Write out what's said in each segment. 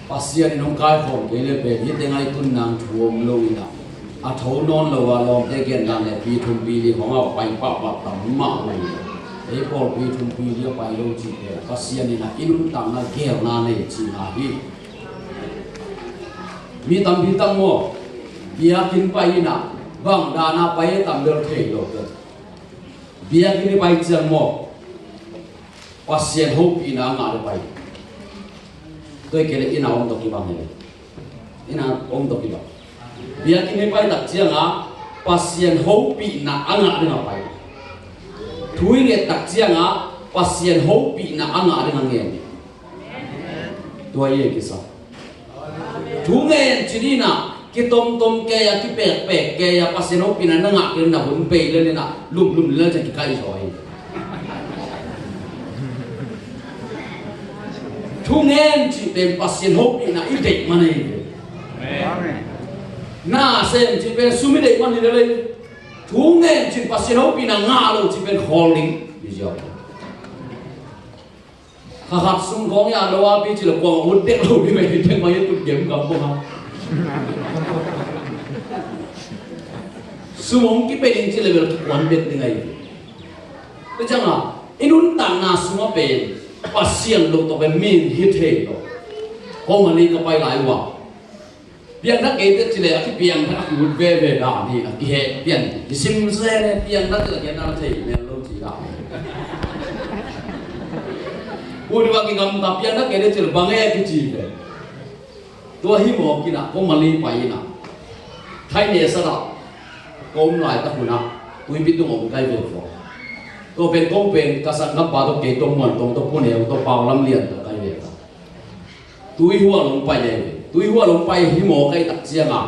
pasien in hong kai khom ke le pe hi te ngai tun nang thuom lo ina a tho non lo wa lom te gen dan le pi thum pi li hong a pai pa pa tam ma mai e por pi thum pi li pai lo chi ke pasien ina inun tang na gel na ne chi na hi mi tam bi tam mo bia kin pai ina bang da na pai tam le thei lo ke bia kin pai chang mo pasien ho ina nga de pai tôi kể lại ina ông đọc kỹ bằng này ina ông đọc kỹ bằng bia kini pai tak chiang a pasien ho pi na anga dengan pai thui nge tak chiang a pasien ho pi na anga dengan nge tua ye kisa thu nge chini na ki tom ke ya ki pe ke ya pasien ho pi na nga ke na bun pe le na lum le cha ki kai soi thu nge chi tem pasien ho pi na i dek mana amen na xem chỉ bên sumi đấy mà đi đây thú nghe chỉ pasien hậu pina ngã luôn chỉ bên calling bây giờ hạt sung con nhà đâu à chỉ là quăng hút đèn luôn đi mày thì mày tụt kiếm gặp không sumong cái bên chỉ là việc quan biệt như này bây giờ à inun tang na suma bên pasien lúc tụi bên min hit hết rồi không mà đi cái bay lại qua biang nak itu cile aki biang nak aku bebe dah ni aki he biang disim saya biang nak tu kita nak cai melo cila. Udah bagi kamu tapi biang nak itu cile bangai aki cile. Tua himo kina kau mali pai na. Thai ni salah kau mulai tak guna. Tui bitu ngom kai befo. Kau ben kau ben kasan kampa tu ke tong tu pun ya tu pau lam lian tu kai befo. Tui huang long pai ya. Tui hua long pai hi mo kai tak chiang a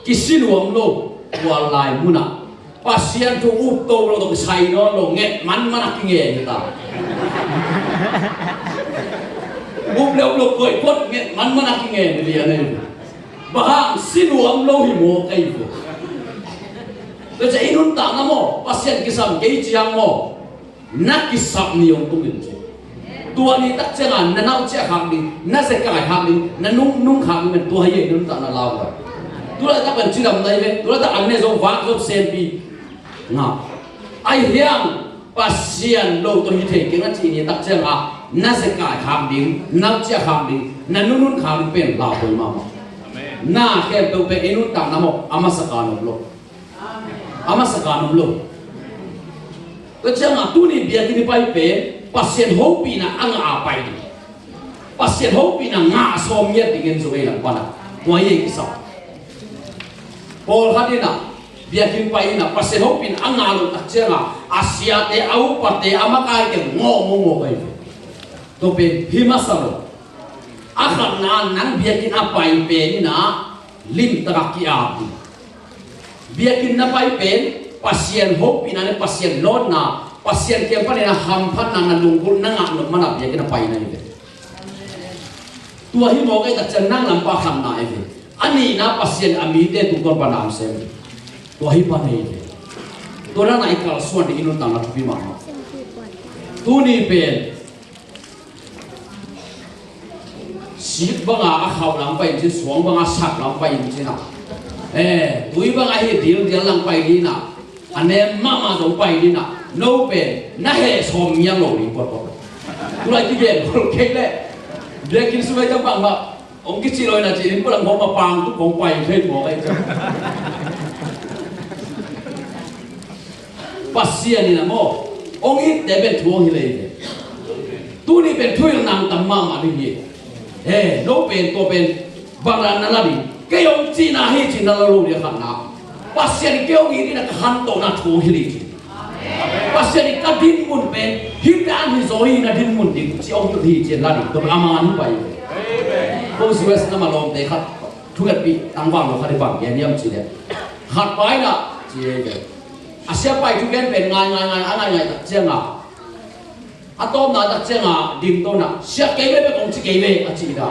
kisin wam lo wa lai muna pasien tu up to lo to sai no lo nget man mana ki nge ta up lo koi kot nget man mana ki nge ni dia nei bahang sin wam lo hi mo kai vo to cha inun ta na mo pasien kisam ke chiang mo nak kisap ni yong tung ni tua ni tak jangan na nau cia khang ni na se kai khang ni na nung khang ni tua hai nun ta na lao rồi tua ta ban chi lam dai ve tua ta an ne zo wang zo sen pi nga ai hiang pasien lo to hi the ke na chi ni tak jangan na se kai khang ni nau cia khang ni na nun khang pen lao poi ma na ke to pe inun ta na mo amasakan lo to jangan tu ni biar kini pai pe pasien hopi na ang apai ni pasien hopi na nga som yet dengan zuai lang pada tua ye kisah pol hadina biakin pai na pasien hopi na ang alu tak jenga asia te au pate amakai ke ngo kai to pe himasaro akan nang biakin apai pe ni na lim takaki api biakin na pai pe pasien hopi na ne pasien lon na pasien ke apa ni na hampan na lungkul na ngak nuk mana biar kita pai na ini. Tua hi mo kai tak cenang lampa ham na ini. Ani na pasien amide tu kor panam sem. Tua hi pa ni ini. Tua na ikal suan di inun tang na tupi mama. Tu ni pen. Sip banga akhaw lang pa ini suang banga sak lang pa ini na. Tui banga hi deal lang pa ini na. Ane mama dong pa ini na. No pen, na he som yang lo ni pot. Tu lagi dia, kalau kele, dia kini sudah jambang mak, orang kecil loh nak jadi, pulang mau mapang tu kong pai saya mau kayak tu. Pasien ni namo, orang itu dia ben tuang hilai. Tu ni ben tuang nang tamam ada ni. No pen, tu pen, barang nalari, kau Cina hi Cina lalu dia kan nak. Pasien kau ini nak hantu nak tuang hilai. Pasien kadin mun pen hidan hi zoi na din mun dik si ong thi chen la dik to aman pai ko si wes na malom de khat thuat pi tang wang lo khat bang yan yam chi de khat pai na chi de asia pai thu gen pen ngai tak cheng a atom na tak cheng a dim to na sia ke be ong chi ke be a chi da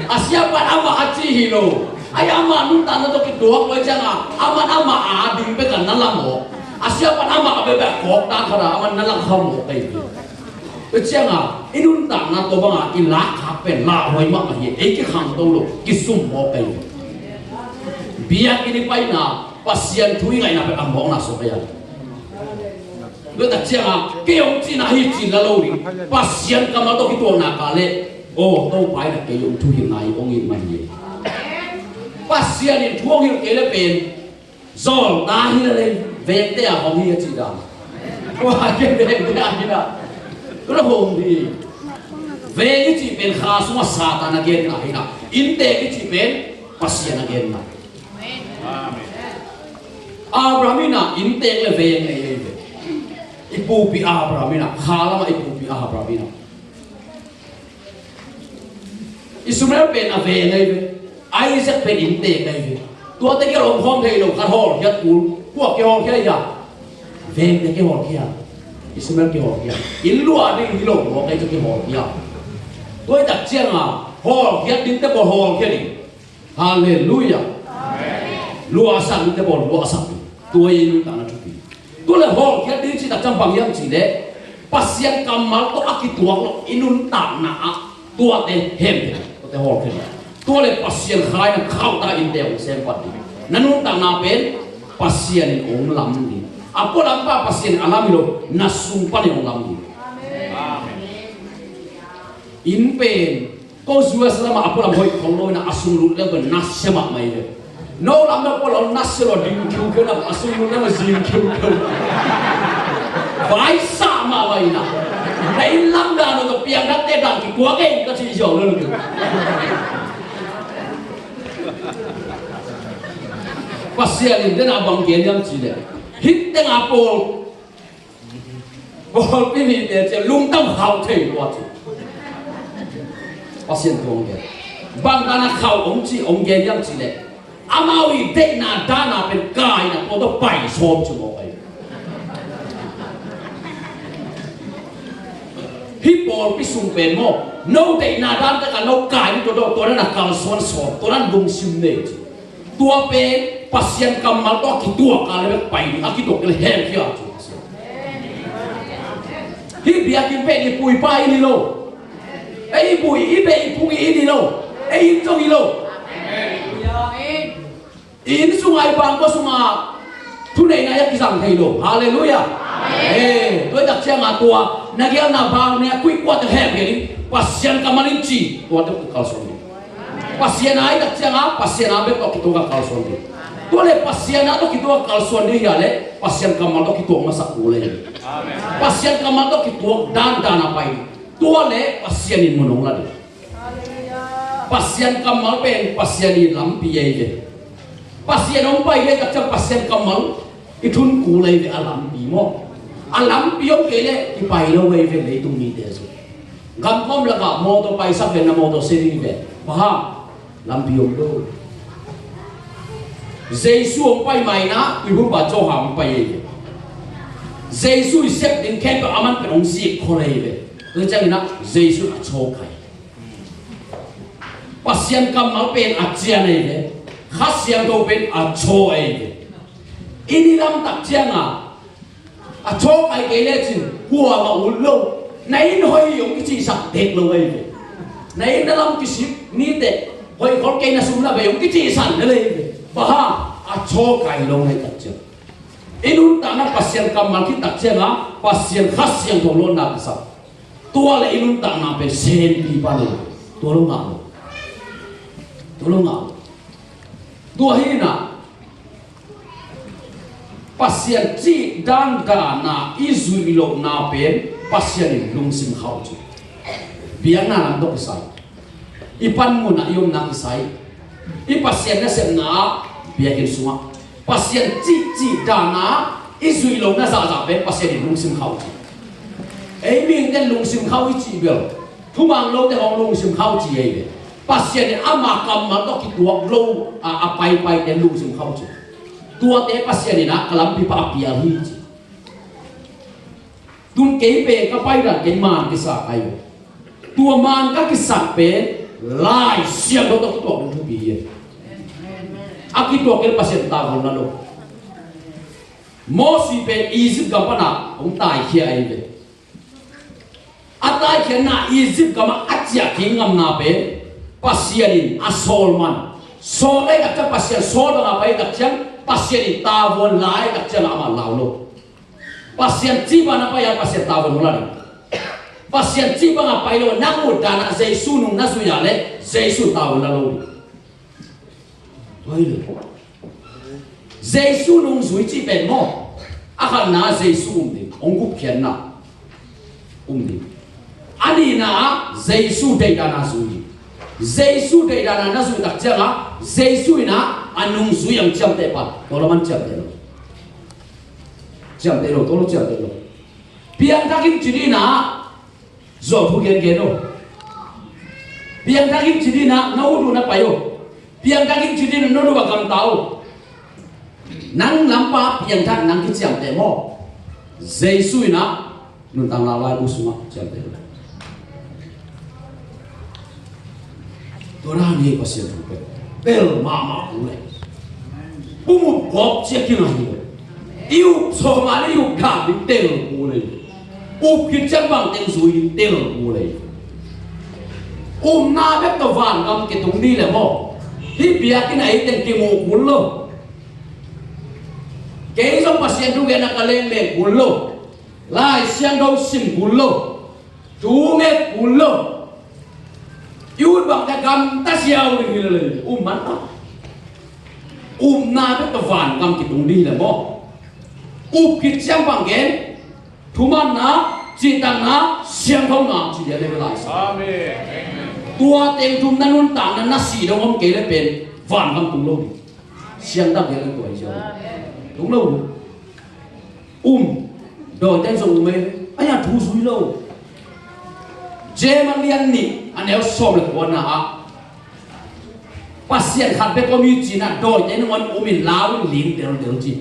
asia pa ama a chi hi lo ai ama nun ta na to ki duak wai chang a ama a dim be kan na la mo asia pa nama ka bebe kok ta khara aman nalang kham mo kai pe chiang a inun ta na to banga in la khap เป็นลาหอยมากเหี้ยcái hàng đâu lo cái sum mo cái biar ini pai na pasien thui ngai na pe among na so ya lo ta chia ma cái ông chi na hi chi la lo ri pasien ka ma to ki to na ka le o to pai na cái ông thui ngai ông in man ye pasien in thuông hi ke le pen zol ta hi le ve te a hom hi chi da wa ke ve te a hi da lo hom đi về cái chỉ bên khá xuống Satan again là hay nào in thế cái chỉ bên pasien again là Abrahamina in thế là về này về ipu pi Abrahamina khá lắm ipu pi Abrahamina Ismail bên là về này về Isaac bên in thế này về tua tới cái ông không thấy đâu khát hồ nhất cún của cái hồ kia ya về cái hồ kia Ismail cái hồ kia in lúa đi in lúa của cái hồ kia tôi đặt chiang à hồ kia đến tới bộ hồ kia đi Hallelujah lúa sang đến tới bộ lúa sang tôi in ta nói chuyện tôi là hồ kia đến chỉ đặt trong bằng yang chỉ đấy pasien kamal to akituang lo inun ta na tua te hem te hồ kia tôi là pasien khai na khao ta in te xem phát đi nanun ta na pen pasien ong lam đi apo lam pa pasien alami lo nasung pa ni ong lam đi in pen ko zuwa selama apa lam hoi khong lo na asung lu le ben nas sema mai le no lam na ko lo nas lo ding kyu ko na asung lu na ma zin kyu ko vai sa ma vai na dai lam da no ko piang da te da ki kwa ke ka chi jo lo lu pasialin den abang gen yang chi le hit teng apol bol pi ni de che lung tam hao thei lo chi pasien tuong ke bang kana khao ong chi ong ge yang chi le amawi de na da na pen kai na po to pai som chu mo ai hi bol pi sum pen mo no de na da ta ka no kai ni to na kal son so to na lung sim ne tua pen pasien kamal to ki tua ka le pai ni aki to ke hem kia chu hi bia ki pe ni pui pai ni lo ai bùi ít bề phu ít đi đâu ai ít trong đi đâu ít sung ai bằng có sung à thu này này cái rằng thầy đâu Hallelujah tôi đặt xe mà tua nãy kia nào bằng nãy quy quát được hẹp vậy pasien kamalin chi tua được cao son đi pasien ai đặt xe ngáp pasien ai biết có cái tua cao son đi tua le pasien ai có cái tua cao son đi ya le pasien kamal có cái tua masak gulai pasien kamal có cái tua dan apa ini tua le pasien in monong la de pasien kamal pen pasien in lam pi ye de pasien ong pai le ka pasien kamal itun ku le de alam pi mo alam pi ong ke le ki pai lo we ve le tung ni de so gam kom la ka mo to pai sa ve na mo to se ri ve pa lam pi ong do Giêsu ong pai mai na i bu ba cho ha ong pai ye Giêsu sep din ken pa aman pe ong si ko le ve tôi chắc là Giêsu là châu cái pasien kamal pen achian này đấy khát xiang đâu bên châu ấy đấy ini lam tak chiang à châu cái này chứ hùa mà uốn lâu này hơi dùng cái gì sạch đẹp lâu ấy đấy này nó làm cái gì ní tệ hơi con cây nó sung là về dùng cái gì sạch nữa đấy bà châu cái lâu này tak chiang inun ta na pasien kamal kita tak chiang pasien khát xiang thong lon na cái tua le ilun tak na pe sen pi pa le tolong ngau tua hi na pasien chi dan da na izu ilo na pe pasien lung sim khau chu biang na lam dok sai ipan mu na yom na sai i pasien na sem na biakin suma pasien chi da na izu ilo na za pe pasien lung sim khau chu ấy mình đến lùng sim khâu chỉ biểu thu mang lâu để họ lùng sim khâu chỉ ấy pasien này ama cầm mà nó kí tua lâu pai đến lùng sim khâu chỉ tua thế pasien này na kalam pi pa pi al hi chỉ tun kế về các pai ra cái màn cái sa ai tua màn các cái sa pe lai xiang đó tua lùng thu bi aki tua cái pasien ta còn na lo mo si pe Egypt ka pa na ông tài kia ấy về atai kena Egypt kama atia kingam na pe pasianin asolman solai dak pasian sol bang apai dak chang pasianin tawon lai dak chang ama laulo pasian ciba na pa ya pasian tawon mulani pasian ciba ngapai lo namu dana Yesu nung nasu ya le Yesu tawon lalo oi Yesu nung sui ci ben mo akan na Yesu umdi ongup kian na umdi ani na Yesu dei dana sui Yesu dei dana na sui tak janga Yesu na anung sui yang jam te pat tolaman jam te lo tolo jam te lo piang takim jiri na zo bu gen gen lo piang takim jiri na udu na payo piang takim jiri na nodu bakam tau nang lampa piang tak nang ki jam te mo Yesu na nun tang la lai usuma jam te lo Torah ni pasien tu bel mama ule umu pop cekin lagi iu somali iu kah di tel ule kit bang teng sui tel ule na bet van kam ketung ni le mo hi biakin ai teng kimu kulo ke som pasien tu gena kaleng me kulo lai siang dau sim kulo tu me kulo yun bang kagam tasyaw ni gilale mantap na bet van kam kitung di le mo kit siang bang gen thuman na citang na siang thong na chi dia le lai amen tua teng thum nanun ta na si dong om ke le pen van kam tung lo siang tak ge le toi jo tung lo do ten so me aya thu sui lo je mang lian ni anel som le ko na a pasien khat be ko mi chi na do ten on umin law ling del del chi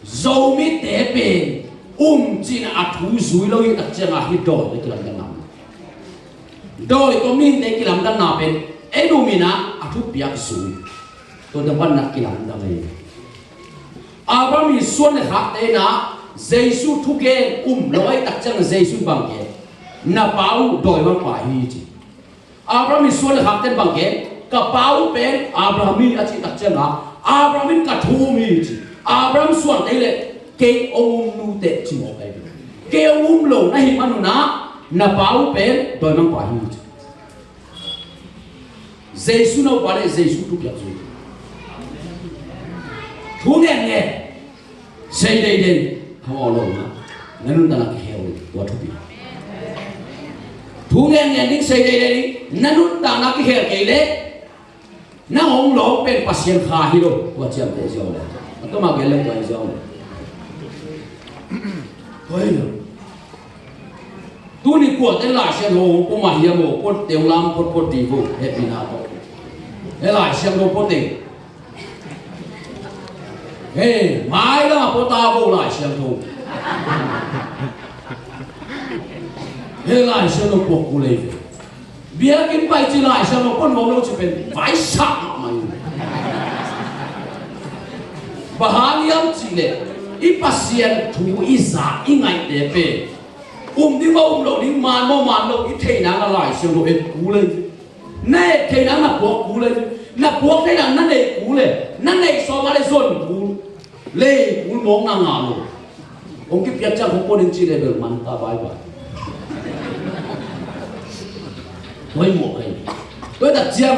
zo mi te pe chi na a thu sui lo i tak changa hi do le kilam dan nam do ko min te kilam dan na pen edu mina a thu piak sui to dan ban na kilam dan ai Abraham suan le hak te na Yesu thu ke loi tak chang Yesu bang ke na pau doi bang pa hi chi Abraham suan le hak ten bang ke ka pau pen Abraham mi a chi tak chang Abraham ka thu mi chi Abraham suan te le ke nu te chi mo kai ke lo na hi manu na pau pen doi bang pa hi chi Yesu no pare Yesu thu ke chi thu nghe xây đây đây không ở lâu nữa nên ta là cái heo của thú vị thú nghe đi xây đây đây nên ta là cái heo cái đấy nó không lỗ bên pasien khá hi đâu của chém để giàu này tôi mà cái lên tuổi giàu này thôi rồi tu ni của tên lại xem hồ của mà hiểm hồ của tiểu lam của tỷ vụ hết bị nào đâu để lại xem hồ của tỷ hey mai đó có ta vô lại xem thôi hey lại xem nó cuộc của lấy bia cái bài chỉ lại xem nó con mong nó chỉเป็นphải sẵn mày bà hàng yếm chỉ lệ ít pasien thu ít giá ít ngày để về đi vào lộ đi màn lộ ít thầy nàng là lại xem nó hết cú lên nè thầy nàng là cuộc cú lên là cuộc thầy nàng năn này cú lên năn này so với lại dồn cú lê cú mong nàng ngào ông cái việc chắc không có đến chi level man ta bài bài với một cái tôi đặt riêng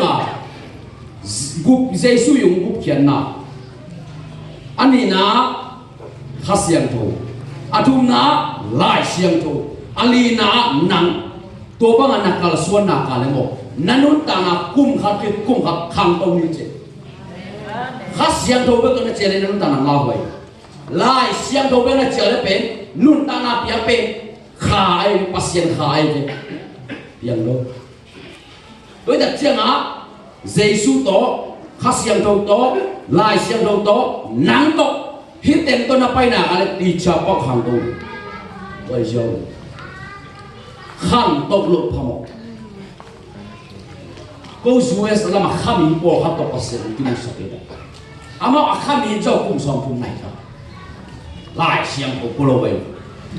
group Giêsu dùng group kian na anh ấy na khát xiang thâu atum na lai xiang thâu ali na nang tua bang anak kal suan na kal mo nanun ta na kum khát khang tông như thế khát xiang thâu với cái chuyện này nanun ta na lao vậy lai xiang thâu với cái chuyện này pen nun ta na piang pen khai pasien khai vậy piang đâu tôi đặt riêng Giêsu to khát xiang thâu to lai xiang thâu to nang to hít tên tôi na bay na ale đi chợ bóc hàng đâu vậy rồi khăn tóc lụt phàm cô suy sẽ làm khăn mình bỏ khăn tóc pasien thì mình sẽ biết ama khăn mình cho cùng sống cùng này cả lại xiang thâu cô lo vậy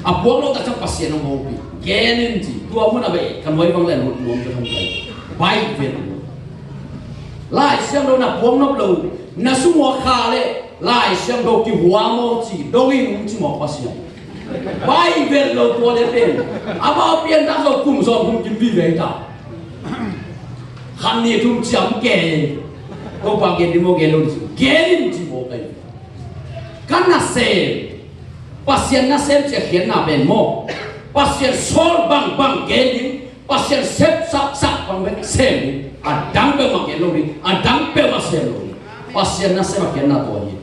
abuang lo tak sang pasien ng hobi genin ji tua mo na be kan wai bang len nuam ke thong kai bai vet lai siang do na buang nop lo na sumo kha le lai siang do ki hua mo ji do i nung ji mo pasien bai vet lo tua le pen aba pian ta so kum so kum kim vi ve ta khan ni thum cham ke ko pa gen di mo gen lo genin ji mo kai kan na se pasien na sem che khian na ben mo pasien sol bang bang genin pasien sep sak sak bang ben sem adang pe ma gen lo ni adang pe ma sem lo pasien na sem khian na to ni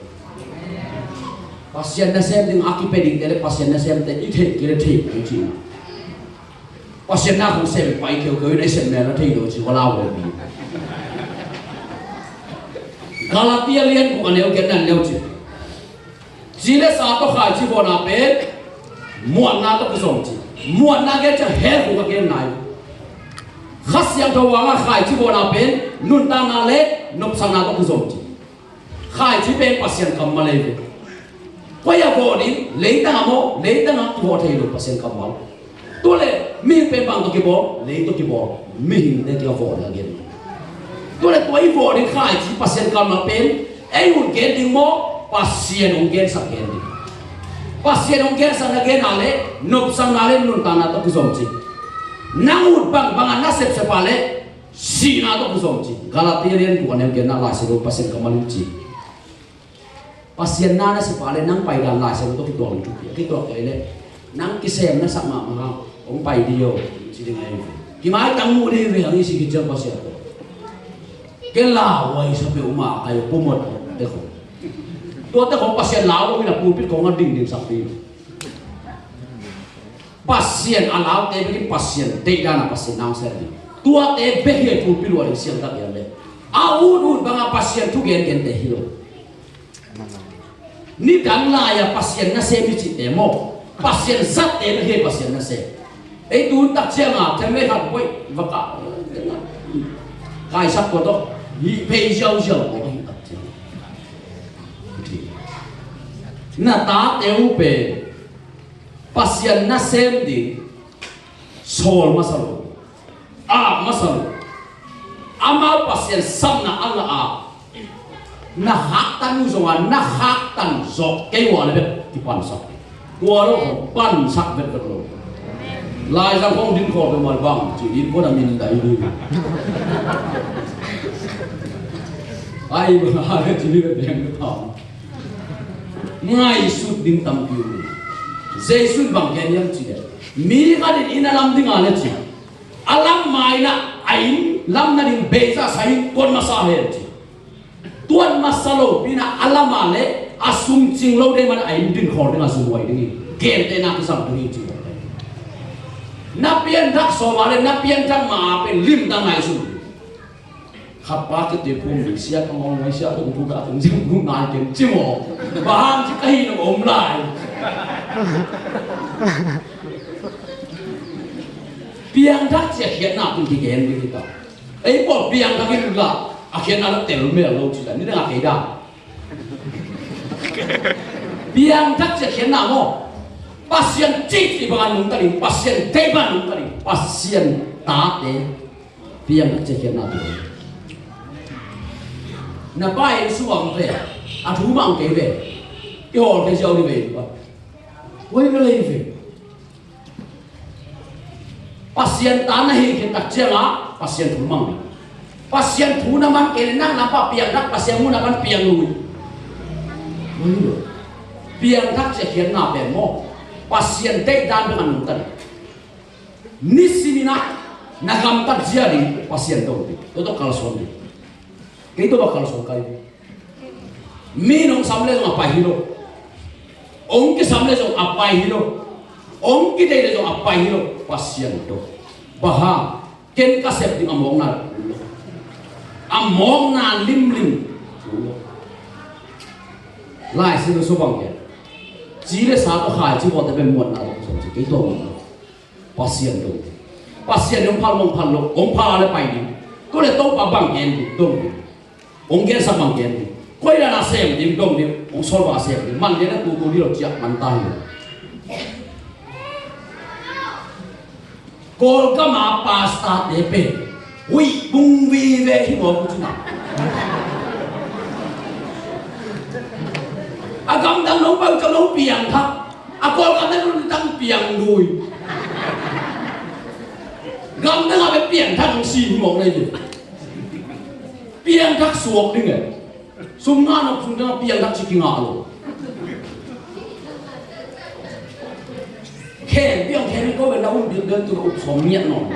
pasien na sem ding akipedik dele pasien na sem te i the ki le thi ki chi pasien na không sem pai kêu kêu nei sem na la thi lo chi wala wo bi Galatia lian ko aneu gen nan leu chi Jile sa to khai chi bona pe muan na to kusong chi muan na ge cha he ko ge nai khas yang to wanga khai chi bona pe nun ta na le nop sang na to kusong chi khai chi pe pasien kam ma le ko ya bo ni le ta mo le ta na to thei lo pasien kam ma to le mi pe bang to ki bo le to ki bo mi hin de ti vo la ge to le to i vo ni khai chi pasien kam ma pe ai un ge ding mo pasien onggen sakgen pasien onggen sangen ale nop sang ale nun tana to kusomchi nangut bang bang na sep sepale sina to kusomchi Galatia rian ku anem gen na la se pasien kamaluchi pasien na sepale nang pai dan la se to kitong tu ki to ele nang kisem na sama ma ong pai dio chi ding ai ki mai tang mu de ve ang si ki jang pasien to ke la wai sa pe uma kai pomot de ko tua te kong pasien lao mina pulpit kong ding sakti pasien alau te bikin pasien te dana pasien nang serdi tua te behe pulpit wa siang tak ya le au banga pasien tu gen te hilo ni dang la ya pasien na se mi chi te mo pasien zat te behe pasien na se ei tu tak chiang a te me khat boi vaka kai sap ko to hi pei xiao xiao ko na ta teu pe pasien na sem di sol masalo masalo ama pasien sam na anga na hak tan zonga na hak tan zo ke wa le ti pan sak tua lo pan sak bet lo lai sang kong din ko pe mal bang chi din ko na min dai ni ai ba ha chi ni be deng ta ngai sut ding tam piu Jesus bang gen yang chi mi ka din inalam ding ale chi alam mai na ain lam na ding beza sai kon masa he chi tuan masalo pina alam ale asum ching lo de man ain din khor ding asum wai ding gen te na kisam ding chi na pian dak so wale na pian tam ma pe lim dang ngai su khapa ke te phum ni sia ka ngong ngai sia ko ku ka tung jing ku ngai ken chi mo ba ham chi kai no om lai piang dak che hian na kun ki gen ni ta ei po piang dak ki la a hian na tel me lo chi la ni na ke da piang dak che hian na mo pasien chi ti ba nung ta ni pasien te ba nung ta ni pasien ta te piang dak che hian na tu na bai suang ve a thu mang ke ve cái hồ cái dâu đi về quay cái lên về pasien tan này cái đặc trưng á pasien thu mang pasien thu naman cái năng napa piang dak pasien mu naman piang lui piang dak sẽ khiến nào bền mo pasien tây dan dengan nuntan nisimina nagam tak jadi pasien tu itu kalau suami itu bakal sukai minum samle jong apa hilo ong ke samle jong apa hilo ong ke dei jong apa hilo pasien to baha ken kasep ding among na lim lai se so bang ke ji le sa to khai chi bo te ben mon na so chi ke to pasien to pasien yong phal mong phal lo ong pha le pai ni ko le to pa bang ken to ong gen sa bang ken koi la na sem dim dong dim ong sol ba sem man le na tu tu di lo chia man tai Kol kama pasta tepe. Ui bung vi ve hi mo kuchina. Agam dang nong bang ka nong piang thak. Akol ka nang dang piang đùi. Gam dang abe piang thak si mo này đi. Piang thak suok đi nghe. Sum nga no sum dang piang thak si kinga lo. Khen piang khen ko be nau bi den tu up som miet no.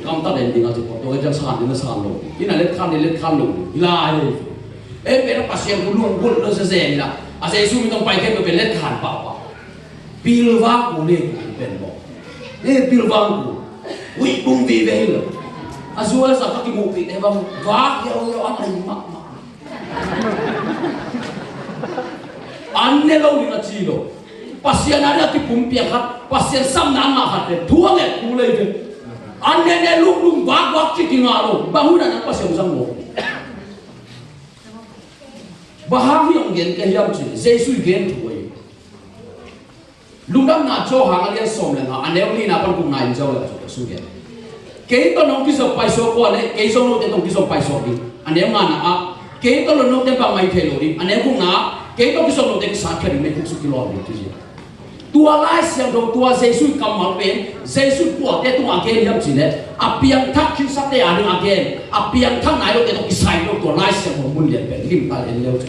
Kam ta den ding a tu to ga san din san lo. Ina let khan lo. Ila ai. E pe na pasien ku lu gol lo se se la. A se su mi tong pai ke pe let khan pa pa. Pil wa ku le ku ben bo. E pil wa ku. Ui bung vi ve lo. A zu sa ka ki mu pi e ba wa yo an ai ma. An ne lo ni na chi lo. Pasien ada ti pumpia kat, pasien sam na nga kat, tuang et kulai ke. Ane ne lung bak ci tingalo, bahuna na pasien sam mo. Bahang yang gen ke hiam ci, Jesu gen tuai. Lung dam na cho hang alian som le na, ane li na pan kum na in jau la su gen. Ke to no ki so pai so ko ne, ke so no te tong ki so pai so di. Ane nga na a, ke to no te pa mai thelo di, ane kum na, ke to ki so no te sa khari me ku su ki lo di ti. Tua lai siang do tua Jesu kamal pen Jesu tua te tu again hiam chin ne apiang thak kin sa te ani again apiang thak nai do te to isai do tua lai siang do mun lian pen lim ta len leo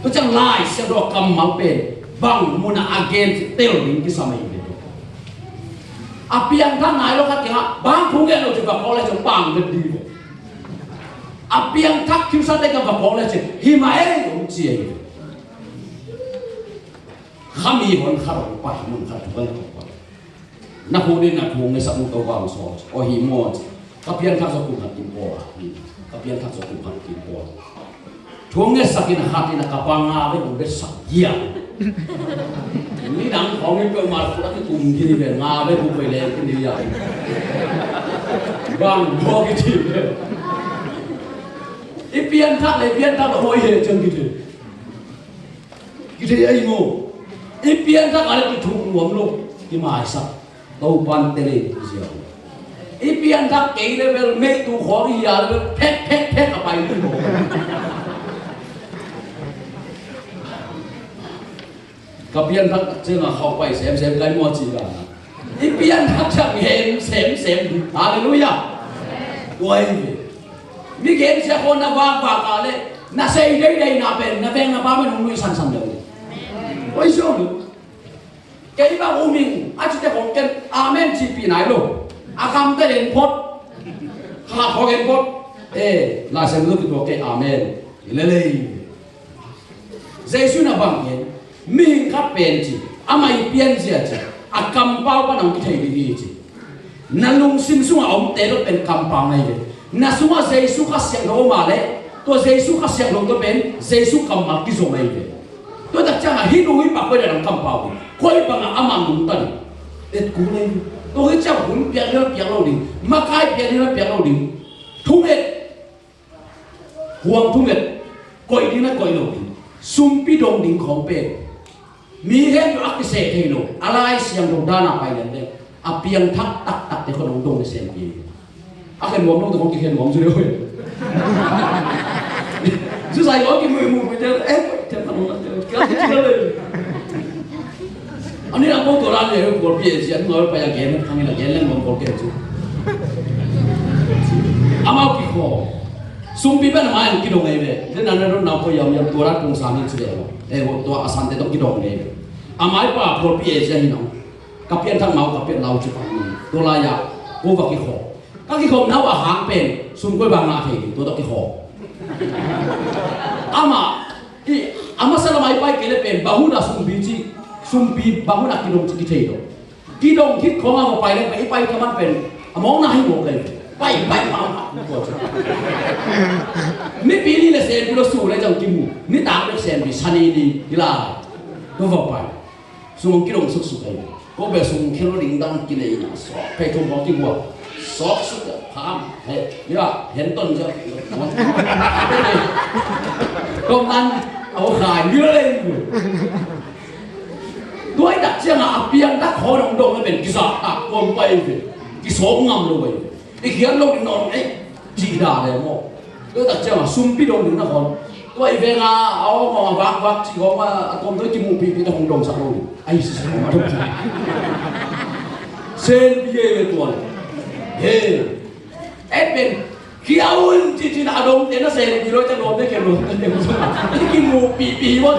to chang lai siang do kamal pen bang muna again tel ling ki samai pe apiang thak nai lo ka ke ha bang phung ge lo chu ba ko le chu bang de di apiang thak kin sa te ka ba ko le chu hi mai do chi ai kami hon kharo pa mun kharo ba ko na hu ni na hu ngai sa mu to wang so o hi mo kapian kha so ku khat kim po kapian kha so ku khat kim po thong nge sakin hati na kapanga be be sa ya ni dang khong ni pe ma ko ki kum ki ni be nga be bu pe le ki ni ya bang bo ki ti ipian tha ho ye chang ki ti ai mo ipian thak ale ki thuk nuam lo ki mai sa to pan tele zio ipian thak ke level me tu khori ya le phek ka pai tu lo kapian thak chenga khau pai sem kai mo chi ga ipian thak chang hem sem hallelujah oi mi gen se ko na ba ka le na sei dei na ben na ben na ba me nu san san de ôi trời, cái bà u mình, anh chỉ để học cái amen chỉ bị này rồi, akam cái đến phốt, hạt học đến phốt, là xem lúc cái amen, lên, Giêsu là bằng cái, mình cắt bền chỉ, amai biến gì chứ, akam bao cái nào cái thầy đi chứ, na lung sim sung ông té được bên cam bao này vậy, na sung Giêsu cái xem đâu mà đấy, tôi Giêsu cái xem đâu cái bên, Giêsu cầm mặt cái giống này vậy. Tôi đặt cha hít đuôi bạc quay lại làm cầm bào, quay bằng amang đúng tận, để cú lên, tôi cha cũng biết lâu đi, mà cái biết lâu đi, thu hết, huang thu hết, quay đi nó quay lâu đi, sum pi đồng đỉnh khom pe, mi hết nó cái xe thay lâu, alai siang đồng đa nào phải lên đây, apiang thắc tắc để con đồng để xem gì, cái mồm nó tôi không kêu mồm rồi thôi. Chứ sai có cái mùi chơi ép thêm thằng nó cái chơi anh ấy làm công tổ làm gì của bia gì anh nói bây giờ game thằng này là game lên một cuộc game chứ amau kí khó sum pi bên mà anh kí đồng này về nên anh nó nào bây giờ mình tổ làm công sản như thế nào một tổ asan thế đó kí đồng này amai pa của bia gì anh nói kapian thằng mau kapian lau chứ phải tổ là ya cô vào kí khó các kí khó nào ở hàng bên sum coi bằng nào thì tổ đó kí khó ama salamai pai kele pen bahuna sumbi bahuna kidong hit khonga mo pai le pai kaman pen among na hi mo le pai ma ko mi pili le sen pulo su le jang kimu ni ta le sen bi sani ni ila do va pai sumong kidong su su kai ko be sum khelo ding dang ki le na so pai thong mo ki mo so su ham he ya hen ton jo công ăn áo khải đưa lên đuôi đặt chiang à piang đặt khó đồng đồng nó bên kia à quăng bay về cái số ngầm luôn vậy cái khiến lâu đến nón ấy chỉ đà này mò đuôi đặt chiang à sum pi đồng đến nó còn đuôi về ngà áo mà vác vác chỉ có mà con đuôi chim mù pi pi đồng đồng sạc luôn ai sẽ không mà đâu sen bia về tuần hey em bên khi áo chỉ là đồng thế nó sen đi rồi cho đồng đấy cái đồng đấy cái chim mù pi pi quá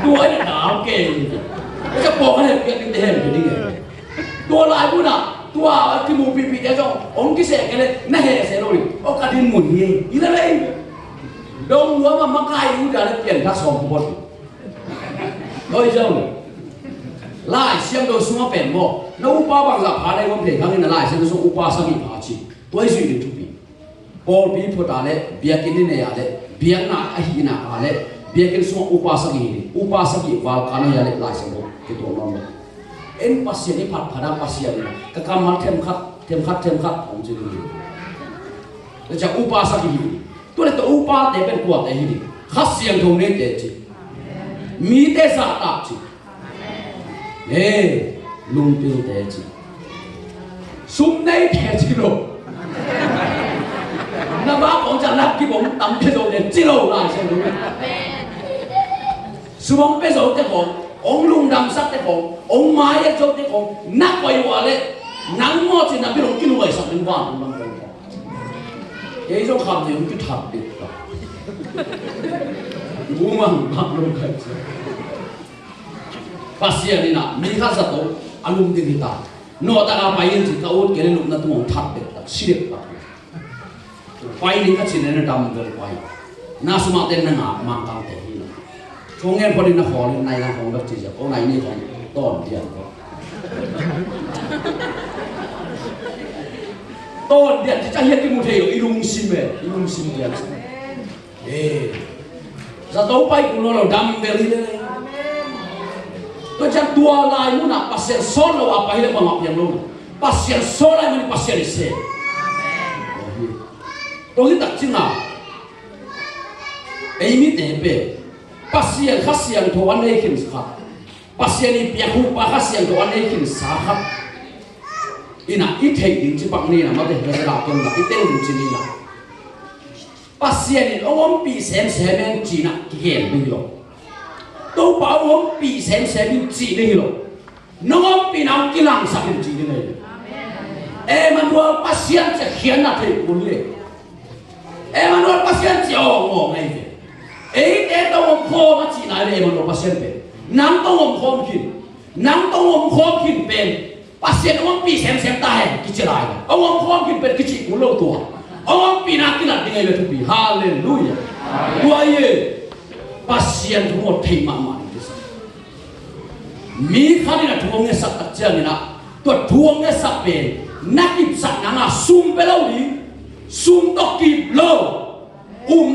đuôi nó đảo kềจะบอกให้เกิดเป็นเห็นเป็นยังไงตัวลายพูดน่ะตัวที่มูปีปีเดียวจ้ององค์กิเสกกันเลยน่าเห็นเสียเลยโอกาสดินหมุนเงี้ยอีนั่นเลยดงหัวมันมักง่ายรู้จักเลยเปลี่ยนทัศน์ของคนโดยเจ้าลายเสียงโดยสมมติเป็นบ่แล้วอุปาบางสัพพะในวันเพลงครั้งนี้น่ะลายเสียงโดยสมอุปาสมิภาชีตัวไอ้สุยทุกปีพอปีพุทธาเลยเบียกินนี่เนี่ยเลยเบียน่ะไอ้หิน่ะอะไรเบียกินสมอุปาสกิอุปาสกิวาลกันนี่เลยลายเสียงkita orang en pasien ni pada pasien kekaman temkat orang jadi macam upah sakit tu le tu upah deben kuat ini khas yang thong ni teji mi te sa tak ji lung pil teji sum nei teji lo na ba bong cha lap ki bong tam pe zo de ji lo la xian lu sumong pe zo te bong ông lung đam sắc thế còn ông mai ấy cho thế còn nát quay qua đấy nắng mò chỉ là biết ông kinh quay sập lên quan ông làm gì cái chỗ khám thì ông cứ thầm đi bố mang bạc luôn cái gì pasien ini nak mereka satu alum di kita no tak apa yang kita urut kene lum na tu ông thap được sirik tak pai ni kat sini na dam ber pai na semua ten na mang kang te không nghe con đi nó khó lên này là không được chỉ giờ ông này như còn tổn tiền tổn tiền thì chắc hiện cái một thể ilung sim tiền giờ tàu bay của nó là đam về đi đây tôi chắc tua lại muốn là pasien son là apa ini bang apa yang lu pasien son là mình pasien ise tôi nghĩ đặc trưng nào ấy mi để về pasien khasian to an nei kin kha pasien ni piahu pa khasian to an nei kin sa kha ina I thei ding chi bang ni na ma de he la ton la I ten ding chi ni la pasien ni ong pi sem men chi na ki gen bi lo to pa ong pi sem min chi ni lo no ong pi na ki lang sa min chi ni nei Emmanuel pasien che khian na thei kun le Emmanuel pasien chi o ngo ngai ấy để tao ông kho mà chỉ nói về mà nó pasien về nắng tao ông kho kinh về pasien ông bị xem tai cái chuyện này ông kho kinh về cái chuyện của lâu tuổi ông bị nát cái là tiếng ấy là thú vị hallelujah đuôi pasien chúng một thầy mà mi khá đi là thua nghe sắc đặc trưng này tuột thua nghe sắc về nát kịp sắc nắng sum về lâu đi sum tóc kịp lâu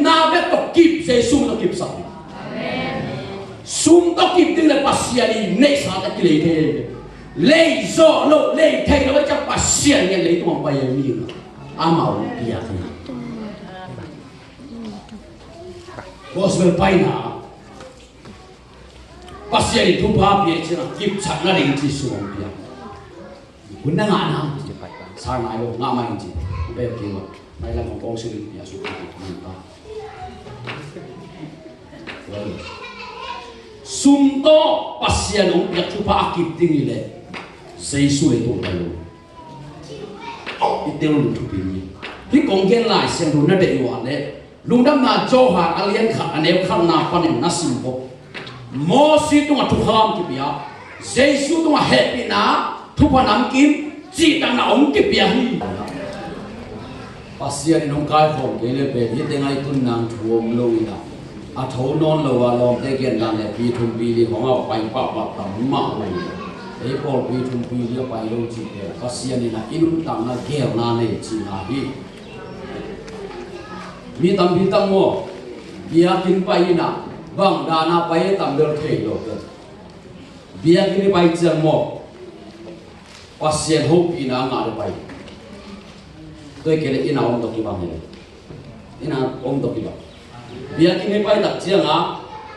na bet to kip se sum to kip sa sum to kip ting le pasien ni nei sa ta ki le the le zo lo le thai lo cha pasien ni le tu pa ye mi amau dia the gospel pai na pasien ni tu pa pi chi na kip cha na ring chi su pia kun na nga na sa na yo nga ma chi be ki lo mai la con sự ya su ta sum to pasien ông ya thu pa akip ting ile sei su e to ta lo itelo lu thu pi ni hi kong gen lai sen ru na de wa le lung dam na cho ha alien kha anew khan na pan na sim bo mo si tu ma thu kham ki bia jesu tu ma happy na thu pa nam kim chi tang na ông ki bia hi pasien nong kai khom ke le pe hi tengai tun nang thuom lo ina a tho non lo wa lom te gen dan le pi thum pi li khong a pai pa pa tam ma mai ei pol pi thum pi li pai lo chi ke pasien ina inun tang na gel na ne chi na hi mi tam pi tang mo bia kin pai ina bang da na pai tam del thei lo ke bia kin pai chang mo pasien ho pi na nga de pai tôi kể lại ina ông đọc cái bằng này ina ông đọc cái bằng bia kini pai tak chiang a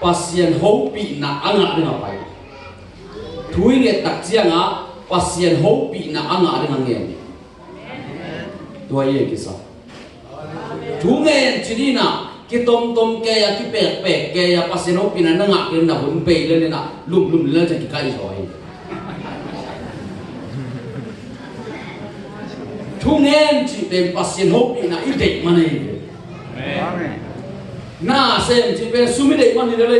pasien ho pi na anga dengan pai thui nge tak chianga pasien ho pi na anga ring nge tua ye kisa thu nge chidina ki tom ke ya ki pe ke ya pasien ho pi na nga ke na bun pe le na lum le cha ki kai soi thu nge chi tem pasien ho pi na i dei mane na sem chi pe sumi dei mane le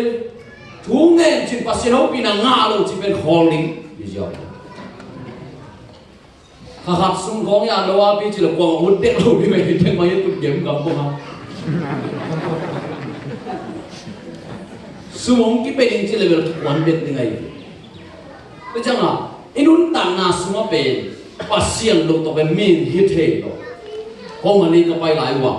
thu nge chi pasien ho pi na nga lo chi pe holding is your khát sung khong ya lo wa pi chi lo kwang hut tek lo ni me te ma ye tu game kam ko ha sumong ki pe ding chi level one bet ni ngai pe changa inun ta na suma pe pasien lo to be min hit he lo ko ma ni ka pai lai wa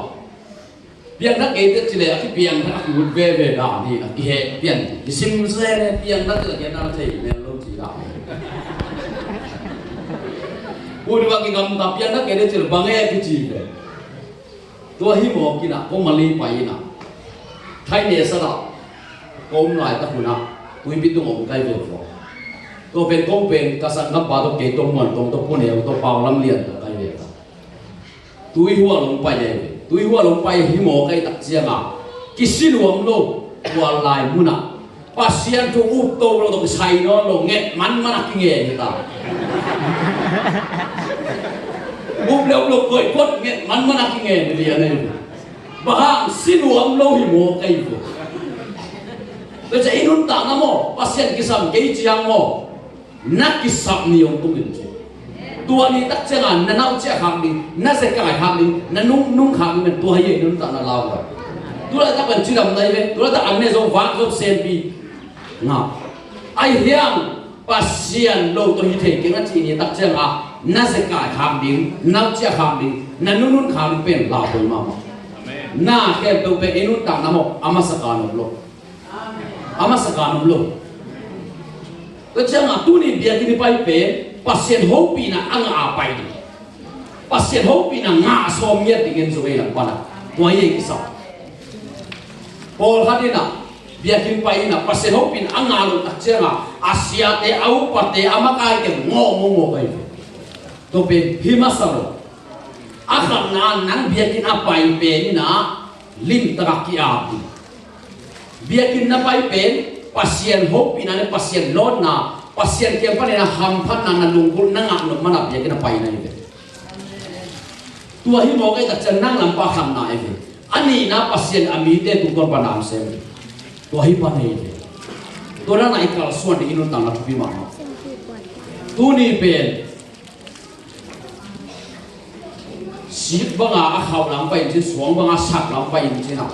pian na ke te chi le ki pian na ki hut ve da ni ki he pian ki sim se ne pian na te ke na thei me lo chi da Udi waki ngam tapian na kene cil bangai kecil deh. Tua himo kina ko mali paina. Thai ne sara ko ngai ta kuna tui bitung om kai ve fo. To pen ko pen kasan ngam pa to ke tong mon tong to pone to pau lam lian to kai ve ta. Tui hua long pai ye. Tui hua long pai himo kai tak sianga. Kisiluam lo tua lai muna. Pasien tu up to lo to sai no lo nget man mana kinge ni ta. Búp leo lục cười quất nghiện mắn mắn cái nghề này liền này bahang sinuam lo himo kai vo bây giờ inun ta namo pasien kisam kei chiang mo nak kisam ni ông tung din che tua ni tak chengan na nau che khang ni na se kai khang ni na nung khang ni tua ye inun ta na lao rồi tua ta ban chi dam dai ve tua ta an ne zo wang zo sen pi na ai hiang pasien lo to hi the ke na chi ni tak chenga na se kai kham ding na che kham ding na nun kham pen la bo ma na ke to pe inun ta namo amasakano lo to changa tu ni dia kini pai pe pasien ho pi na anga pai di pasien ho pi na nga som yet dingen zo e la pana to ye ki sa pol hadina dia kini pai na pasien ho pi na anga lo ta changa asia te au pate amakai ke ngo pai to pe himasaro akan nang biakin apa pe ni na lim takaki api biakin na pai pen pasien hope ina ne pasien lon na pasien ke pa na hampan na lungkul na ngak no mana biakin na pai na ibe tua hi mo kai ta chan nang lam pa kham na ibe ani na pasien ami te tu kon pa nam sem tua hi pa nei ibe to na nai kal suan di inun tang na thupi ma tu ni pen sip banga a khau lang pai chi suang banga sak lang pai chi na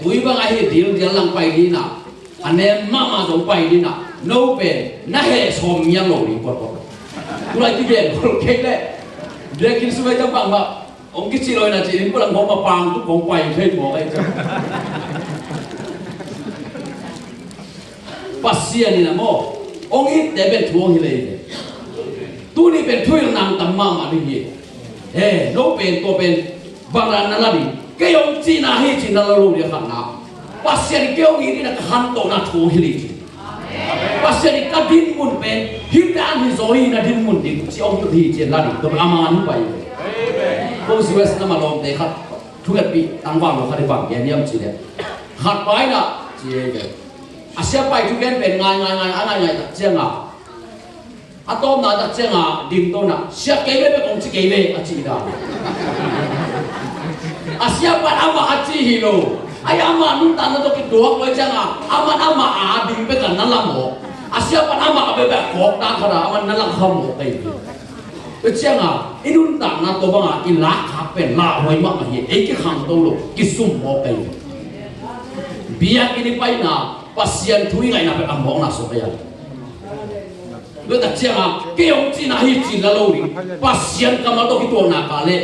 tui banga hi dil lang pai di na ane mama zo pai di na no pe na he som yang lo ni ko tu lai ti ben ko ke le de kin su ba jang bang ba ong ki chi loi na chi ko lang ho ma pang tu kong pai thei mo kai cha pasien ni na mo ong it de ben thuong hi le tu ni ben thui nang tam ma ma ni no pen to pen baran na labi ke yong chi na hi chi na lo dia khan na pasien ke yong ni na khan to na thu hi li pasien ka din mun pen hi dan hi zo hi na din mun din chi ong hi chen la di to aman pai ko si wes na ma lom de khat thu ga pi tang wang lo kha de bang yan yam chi de khat pai na chi ge asia pai thu gen pen ngai ana ngai ta cheng a atom na ta chenga dim to na sia ke be kong chi ke be a chi da asia pa ama a chi hi lo ai ama nun ta na to ki duak lo changa ama a dim be kan na la mo asia pa ama be be khok ta khara ama na la kham mo kai pe changa inun ta na to banga in la kha pen la hoi ma hi e ki kham to lo ki sum mo kai bia ki ni pai na pasien thui ngai na pe among na so ya lo ta changa ke yong chi na hi chi la lo ri pasien ka ma to ki to na ka le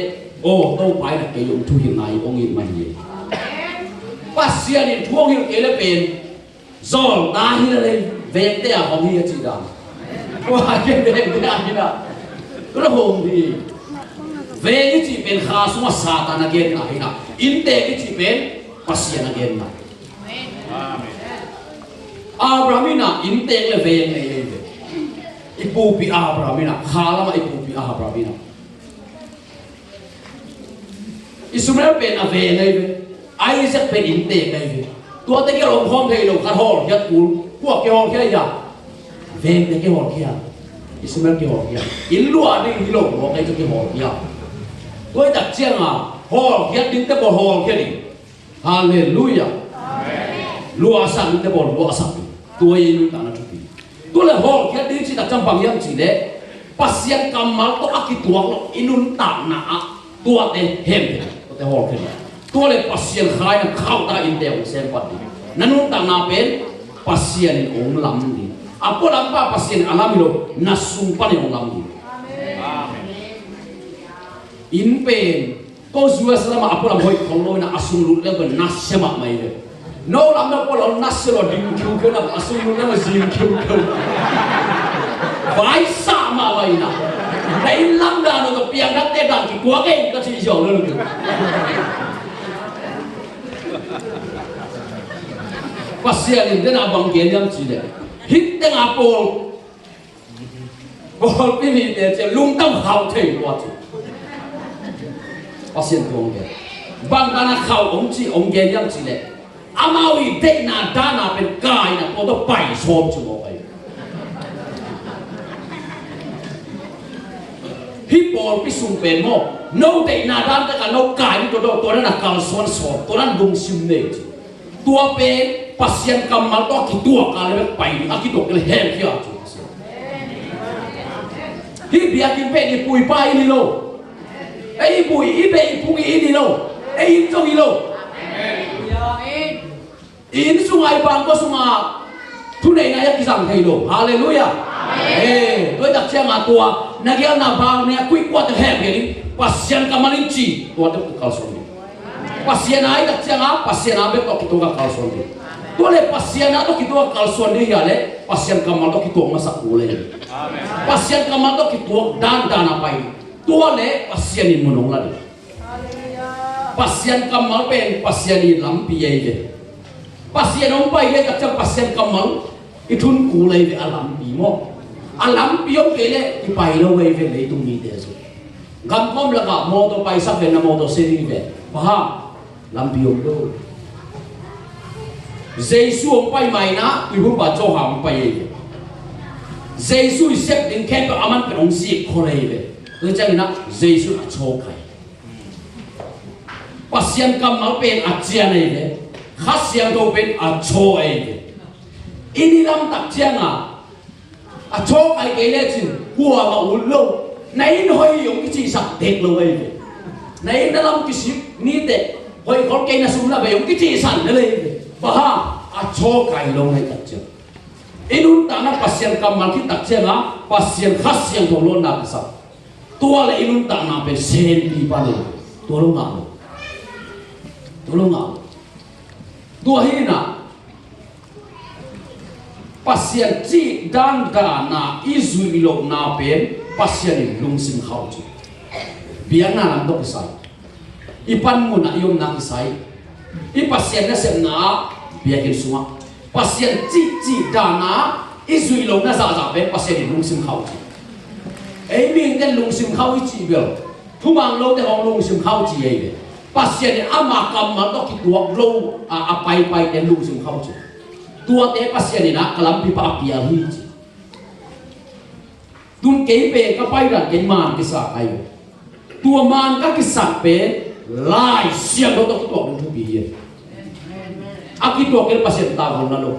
o to pai na ke yong thu hi nai ong in mai ye pasien in thuong hi ke le pen zol ta hi le ve te a hom hi chi da wa ke ve te a hi da lo hom di ve ki chi pen kha suma satan again na hi na in te ki chi pen pasien again na amen Abrahamina in te le ve nei ipu pi Abrahamina khala ma ipu pi Abrahamina Ismail pen ave ngai ve Isaac pen inte ngai ve tua te ke rom khom thei lo khat hol hiat kul puak ke hol ke ya ve te ke hol kia Ismail ke hol kia ilua ding lo ro kai ke hol kia tôi đặt chiang hol hiat din te bol hol kia ni hallelujah lua sang te bol lua sang tôi nu ta na chuki tôi là hol hiat din chi đặt trong bằng yang chi le pasien kamal to akituak lo inun ta na tua te hem te hol kia tua le pasien khai na khau ta in te sem pat ni nanun ta na pen pasien ong lam ni apo lam pa pasien alami lo nasum pa ni ong lam ni in pen ko zuas lama apo lam hoi khong lo na asung lut le ban nas sema mai le no lam na ko lo nas lo ding kyu ko na asung lut na zin kyu ko vai sa ma vai na dai lam da no to piang dat te dang ki kwa ke ka chi jo lo lo pasien den abang gen yang chi le hit teng apol bol pi mi de che lung tam hao thei lo chi pasien thong ge bang kana khao ong chi ong gen yang chi le amawi de na dana pen kai na ko to pai som chu mo pai hi bol pi sum pen mo no de na dan ta ka no kai ni to na kal son so to na dung sim ne tua pen pasien kamal to ki tua ka le pai aki to le hem kia hi bia ki pe ni pui pai ni lo ei pui i pe pui ni lo ei to ni lo in sungai bang ko sunga thu nei na ya ki sang thei lo hallelujah tôi đặt xe mà tua na kia na bang ne kui kwa te hem ni pasien kamal ni chi tua te kal son ni pasien ai đặt xe nga pasien abe to ki to ka kal son ni tôi le pasien na to ki to kal son ni ya le pasien kamal to ki to ma sak le pasien kamal to ki to dan dan apa ini tôi le pasien ni monong la ni pasien kamal pen pasien ni lam pi ye le pasien ong pai le ka pasien kamal itun ku le alam pi mo alam pi ông ke le ki pai lo we ve le tung ni de so gam kom la ka mo to pai sa ve na mo to se ni ve pa lam pi ông do Giêsu ông pai mai na i hu ba cho ham pai ye Giêsu sep din ken ba aman pe ong si ko le ve tôi chang na Giêsu a cho kai pasien kamal pen a chia nei ve khasiang do pen a cho ai ve ini lam tak chiang a cho kai ke le chin hua ma u lo nai hoi yong ki chi sak tek lo ai ve nai na lam ki sip ni te hoi khol ke na sum la ve yong ki chi san le ve ba a cho kai lo nai tak chiang inun ta na pasien kamal ki tak chiang pasien khasiang do lo na sa tua le inun ta na pe sen pi pa le to lo nga tua hi na pasien chi dan da na izui lo na pen pasien lung sim khau chi biang na lam dok sai ipan mu na yom na sai I pasien na sem na biakin sunga pasien chi da na izui lo na za pen pasien lung sim khau chi ei ming den lung sim khau chi bel thumang lo de hong lung sim khau chi ei pasien ama kam ma to ki tuak lo a pai den lung sim khau chi tua te pasien ni na kalam pi pa pia hi chi tun ke pe ka pai ra ke man ki sa ai tua man ka ki sa pe lai sia lo to ki tuak lu pi ye aki tuak ke pasien ta hon na lo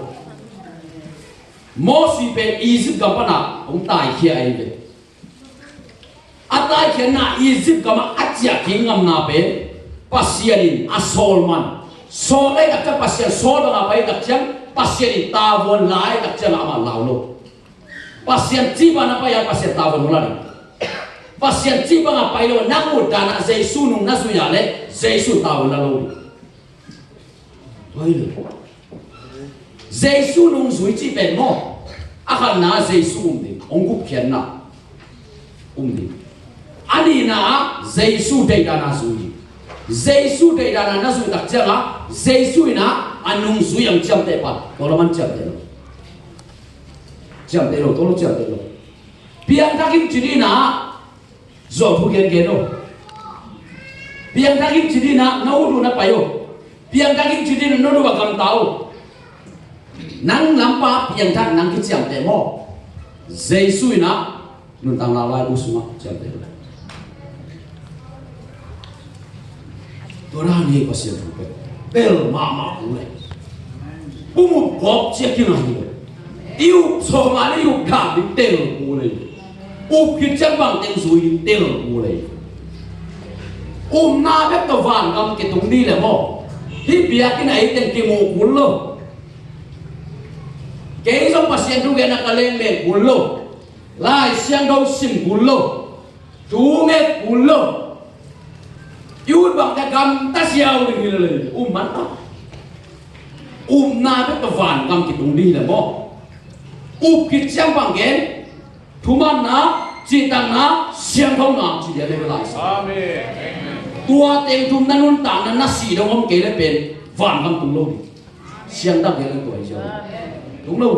mo si pe Egypt ka pa na ong tai khia ai ve atai khia na Egypt ka ma achia ki ngam na pe pasien in asolman so le ka pasien so da pai da chang pasien ta von lai tak chang ama lao lo pasien chi ba na pa ya pasien ta von la ni pasien chi ba nga pai lo na mu da na Giêsu nung na su ya le Giêsu ta von la lo oi le Giêsu nung zui chi ben mo a khan na Giêsu ni ong gu phian na ni ani na Giêsu dei da na zui Giêsu dei da na zui tak chang Giêsu na anung su yang cham te pa to lo man cham te lo to lo cham te lo piang takim chini na zo thu gen gen no piang takim chini na no du na payo piang takim chini na no du bakam tao nang lampa piang tak nang ki chiam te mo Jesus na nun tang la lai usuma chiam te Tora ni pasien tu pe bel mama ule umu kop chia ki ngai iu so ma ni iu ka di tel ule u ki chang bang teng sui tel ule na bet to van kam ke tung ni le mo hi bia ki nai teng ki mo kul lo ke so pasien tu ge na ka leng le kul lo lai siang do sim kul lo tu me kul lo Yun bang kagam tasyaw rin nila man ta na bet van kam kitung di la mo kit siang bang gen thuman na chitang na siang thong na chi de le lai amen tua teng thum nanun ta na si dong om ke le pen van kam tung lo siang ta ge le toi jo tung lo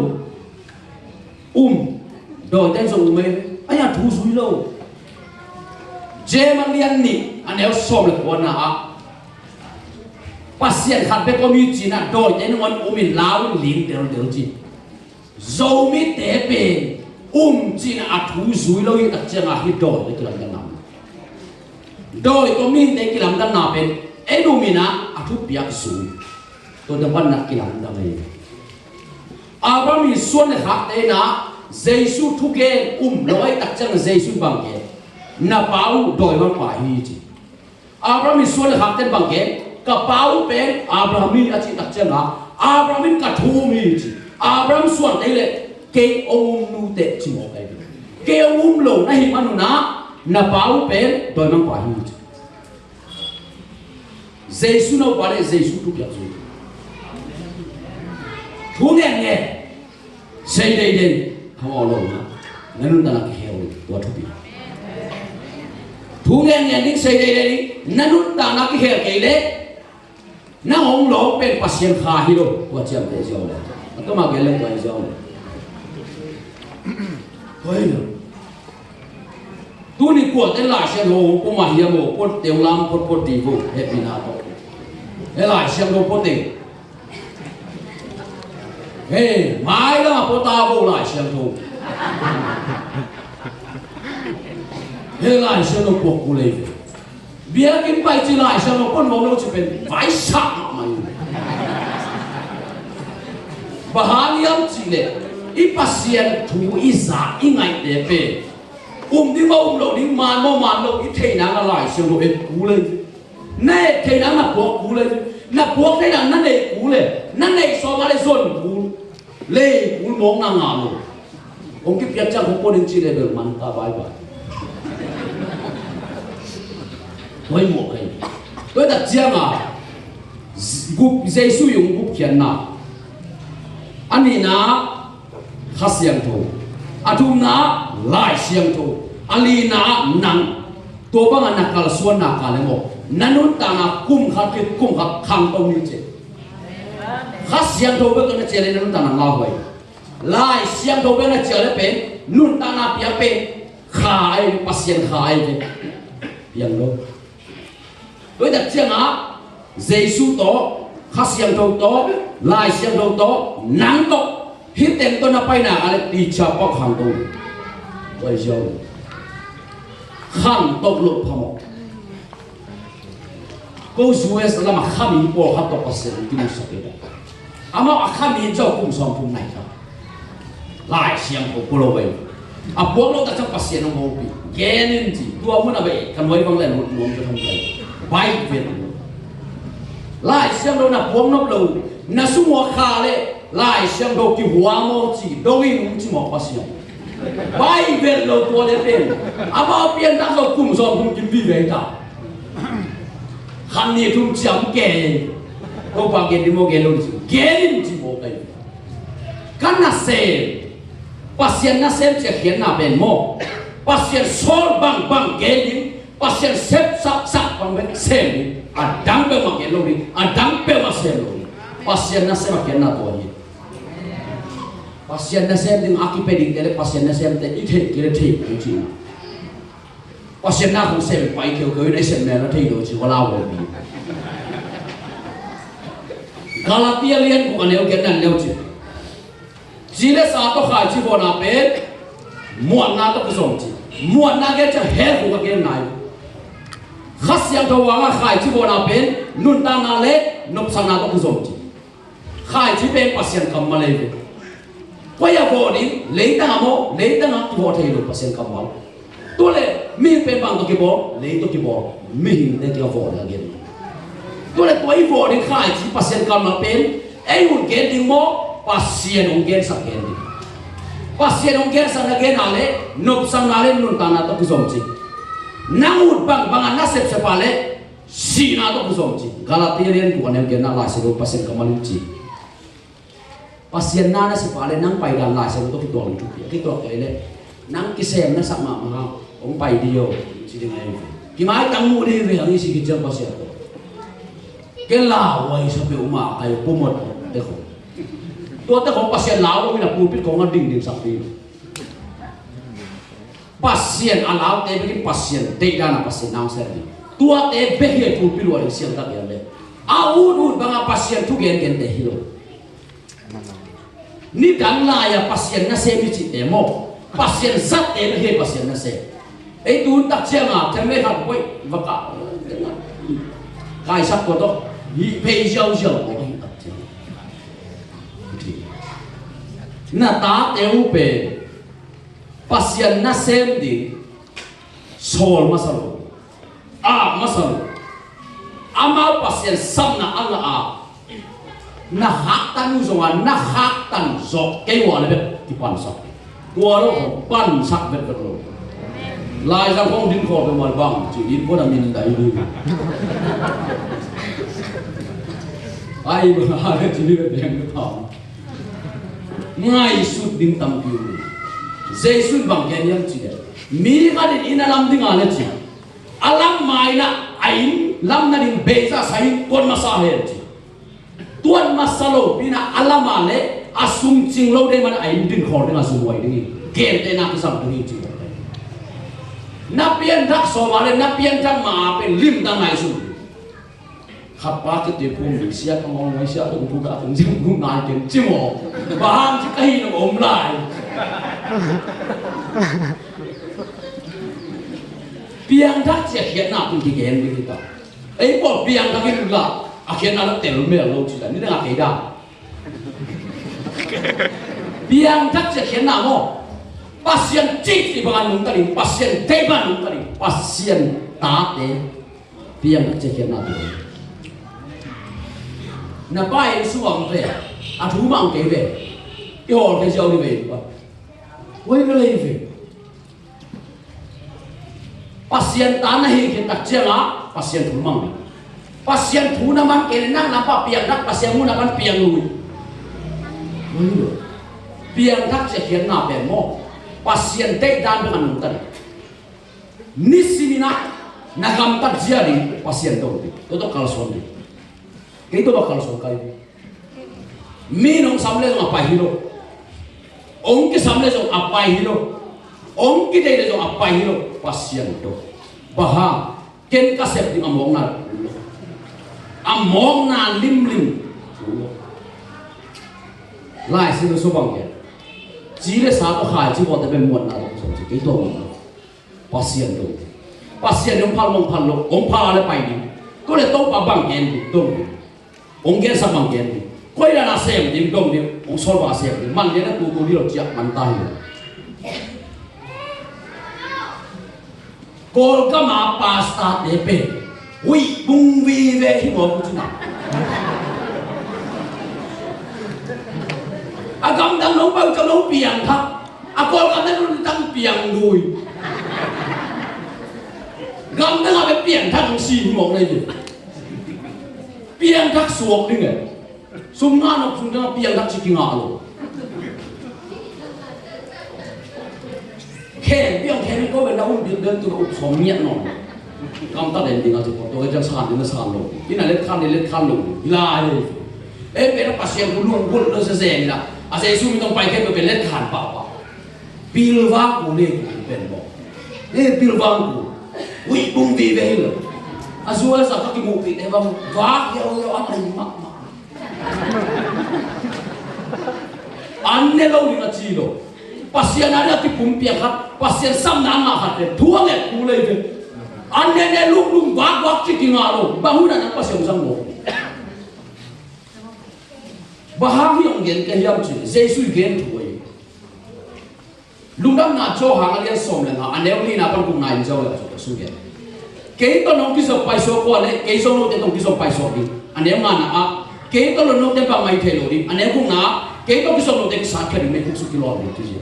do ten so me aya thu sui lo Jeman lian ni anel som le ko na a pasien khat be ko mi chi na do ye non umin law ling del del chi zo mi te pe chi na a thu zui lo i tak changa hi do le kilam kan nam do ko mi te kilam kan na pen enu mina a thu piak zui to da ban na kilam da mai Abraham mi suan le khat te na Jesus thu ke loi tak changa Jesus bang ke na pau doi bang pa hi chi Abraham is one hakten bang ke ka pau pen Abraham mi achi tak changa Abraham ka thu mi chi Abraham suan dai le ke nu te chi mo kai ke lo na hi manu na pau pen doi bang pa hi chi Jesus no pare Jesus tu kya zu thu nge sei dai dai ha lo na nanu ta na ke he wa thu pi thu nghe ning sei dei dei nanun ta na ki her ke le na hong lo pen pasien kha hi lo wa cham de jo le to ma ge le to jo le hoi lo tu ni ko te la se lo ko ma hi mo ko te lam ko ti vo he pi na to e la se lo ko te he mai la ko ta vo la se lo He lai se no pok ku le bia kin pai chi lai se no kon mo no chi pen vai sa mai bahaniam chi le i pasien thu i za i ngai de pe di mo lo ding man lo i thei na la lai se no e ku le ne thei na na pok ku le na pok thei na na ne ku le na ne so ma le zon ku le ku mong na nga lo ki pia cha ko din chi le be man ta bai bai Hoi mo kai tôi đặt chiang gup Jesus yung gup kian na ani na khasiang tho atum na lai siang tho ali na nang to bang anakal suan na ka le mo nanun ta na kum khat khang to ni che khasiang tho ba ka che le nanun ta na la hoi lai siang tho ba na che le pe nun ta na pia pe khai pasien khai je piang lo tôi đặt chiang Jesus to khasiang to to lai siang to nang to hit tem to na pai na ale ti cha pa khang to oi jo khang to lo phamo ko sues la ma khami po khat to pasien ti mu sa ke da ama khami jo kum som kum nai ka lai siang ko lo bai a po lo ta cha pasien no mo pi genin ji tua mu na bai kan wai bang len mu cho thong kai Bai Việt lại xem đâu là buông nóc đầu là số mùa khá lệ lại xem đâu cái hoa mô chỉ đâu đi cũng chỉ một bác sĩ Bai Việt lâu tua đến tiền à bao tiền đã rồi cùng dọn cùng kiếm vi về cả khăn này thùng chấm kề không bằng cái đi mua cái luôn kề lên chỉ một cái căn là xem bác sĩ na xem sẽ khiến là bền mô bác sĩ sol bằng kề đi pasien sep sak pang ben sem adang pe ma ke lo ni adang pe ma sem lo pasien na sem ke na to ni pasien na sem ding akipedik tele pasien na sem te ithe kire thi chi pasien na không sem pai kêu kêu nei sem na thei do chi wala wo bi Galatia lian ko aneu gen nan leu chi jile sa to khai chi bona pe muan na to kusong chi muan na ge cha he ko gen nai khas yang to wanga khai chi bona pe nun ta na le nop sang na to kusong chi khai chi pe pasien kam ma le quay vào đi lấy ta mo lấy ta ngắt vô thầy được pasien cầm máu tôi lệ mình phải bằng tôi cái bó lấy tôi cái bó mình để cái vỏ là cái tôi lệ tôi vỏ đi khai chỉ pasien cầm là bên ấy một cái tiếng mo pasien ông cái sang cái đi pasien ông cái sang cái nào lệ nộp sang nào lệ nôn ta nào tôi cứ giống gì nang một bằng bằng anh sếp sếp lệ xí nào tôi cứ giống gì Galatia liên của anh em cái nào là sẽ được pasien cầm máu gì pasien na si pale nang pai dan la se to ki tong tu ki to ke le nang ki sem na sama ma ong pai dio si ding ai ki mai tang mu de ve ang si ki jang pasien to ke la wai sa pe uma ai pu mot de ko to ta ko pasien la lo na pu pit ko ngang ding ding sak pi pasien alau te be pasien te dana pasien nang ser di tua te be he pu pi lo ai siang ta ya le a u banga pasien tu gen te hilo ni dang la ya pasien na se mi chi emo pasien zat e he pasien na se ei tu tak chia nga thang le khat koi va ka kai sap ko to hi pe xiao xiao ko hi tak chi na ta te u pe pasien na sem di sol masalo masalo ama pasien sam na anga na hak tan zongan na hak tan zok ke wa le ti pan sak tua lo pan sak bet lo lai sang phong din kho be mal bang chi in ko da min dai lu ai ba ha le chi ni be yang ta ngai su ding tam pi Jesus bang ken yang chi mi ka din inalam ding ale chi alam mai na ain lam na din be sa sai kon ma sa he chi tuan masalo pina alamale asum ching lo de man ai din khor de asum wai ding gen te na kisam ding chi na pian dak so male na pian jam ma pe lim da ngai su khapa ke te pum bi sia ka ngong ngai sia ko ka tong jing ku ngai ken chi mo ba ham chi kai no om lai piang dak che khian na pun ki gen bi ta ei bo piang dak ki la akhirnya anak telur melo juga ini dah keda. Biang tak sekian namo pasien cik di bahan tadi pasien teban tadi pasien tate biang tak sekian namo. Napai suam saya, adu mang kebe, yo ke jauh di bawah. Woi kelai be. Pasien tanah yang kita cela pasien rumang. Pasien tu naman kenang nampak piang dak pasien mu naman piang lui. Piang dak sekian na mo pasien te dan dengan mutan. Nisimina nagam tak jadi pasien tu. Itu kalau suami. Itu bakal suami kali. Minum samle apa hilo. Ongki samle apa hilo. Ongki dai apa hilo pasien tu. Bahang ken kasep di among na. Among na lim lai xin số bằng kia chỉ là sao có khai chỉ có thể bên muộn nào cũng chỉ cái tổ pasien ông phan lo ông pha lại bay đi có lẽ tôi bảo bằng kia tôi ông kia sao bằng kia quay là xem đi đông đi ông sol vào xem đi man đi nó tu đi rồi chặt man tay Kol kama pasta tepe ui bung vi về khi ngồi cũng nào agam đang nấu bao cho nấu piang thắc kol kama đang tăng piang đùi gam đang làm piang thắc xì mỏng này piang thắc suộc đi nghe sum nga nó sum nga piang thắc chỉ ngã luôn khen piang khen có bên đâu đơn từ sống nhẹ nọ cầm ta đến đi ngay chỗ tôiจะsàn đến sàn luôn cái này lên khăn luôn là em bé nó pasien cũng luôn luôn nó sẽ rèn là อาเซซูมีต้องไปแค่เป็นเล่นขานเปล่าปีลวางกูเนี่ยเป็นบอกเนี่ยปีลวางกูวิ่งบุ้งวีเวลอาซัวสักกี่มุปิดเอวังว้าเยอะอะไรมากอันนี้เราดีนะจีโร่ปัสยานาเนี่ยที่ปุ่มเปียครับปัสยาซ้ำน้ำมาหัดเลยทั่วเนี่ยกูเลยเป็นอันนี้เนี่ยลุงวักที่กินอะไรบางคนนั่นปัสยาซ้ำโง่บางที่ยังเงินกันยังจีเจสุยเงินถวยลุงดำนาโจหางเลี้ยงสมเลยนะอันนี้นี่นะเป็นกุ้งนายเจ้าเลยสุยเงินเกย์ตัวน้องที่ส่งไปส่งก่อนเลยเกย์ส่งน้องที่ส่งไปส่งดิอันนี้งานนะเกย์ตัวน้องที่ไปไม่เทโลดิอันนี้กุ้งนะเกย์ตัวที่ส่งน้องที่สัตว์แค่ไม่คุ้มสุกิโลดิที่จี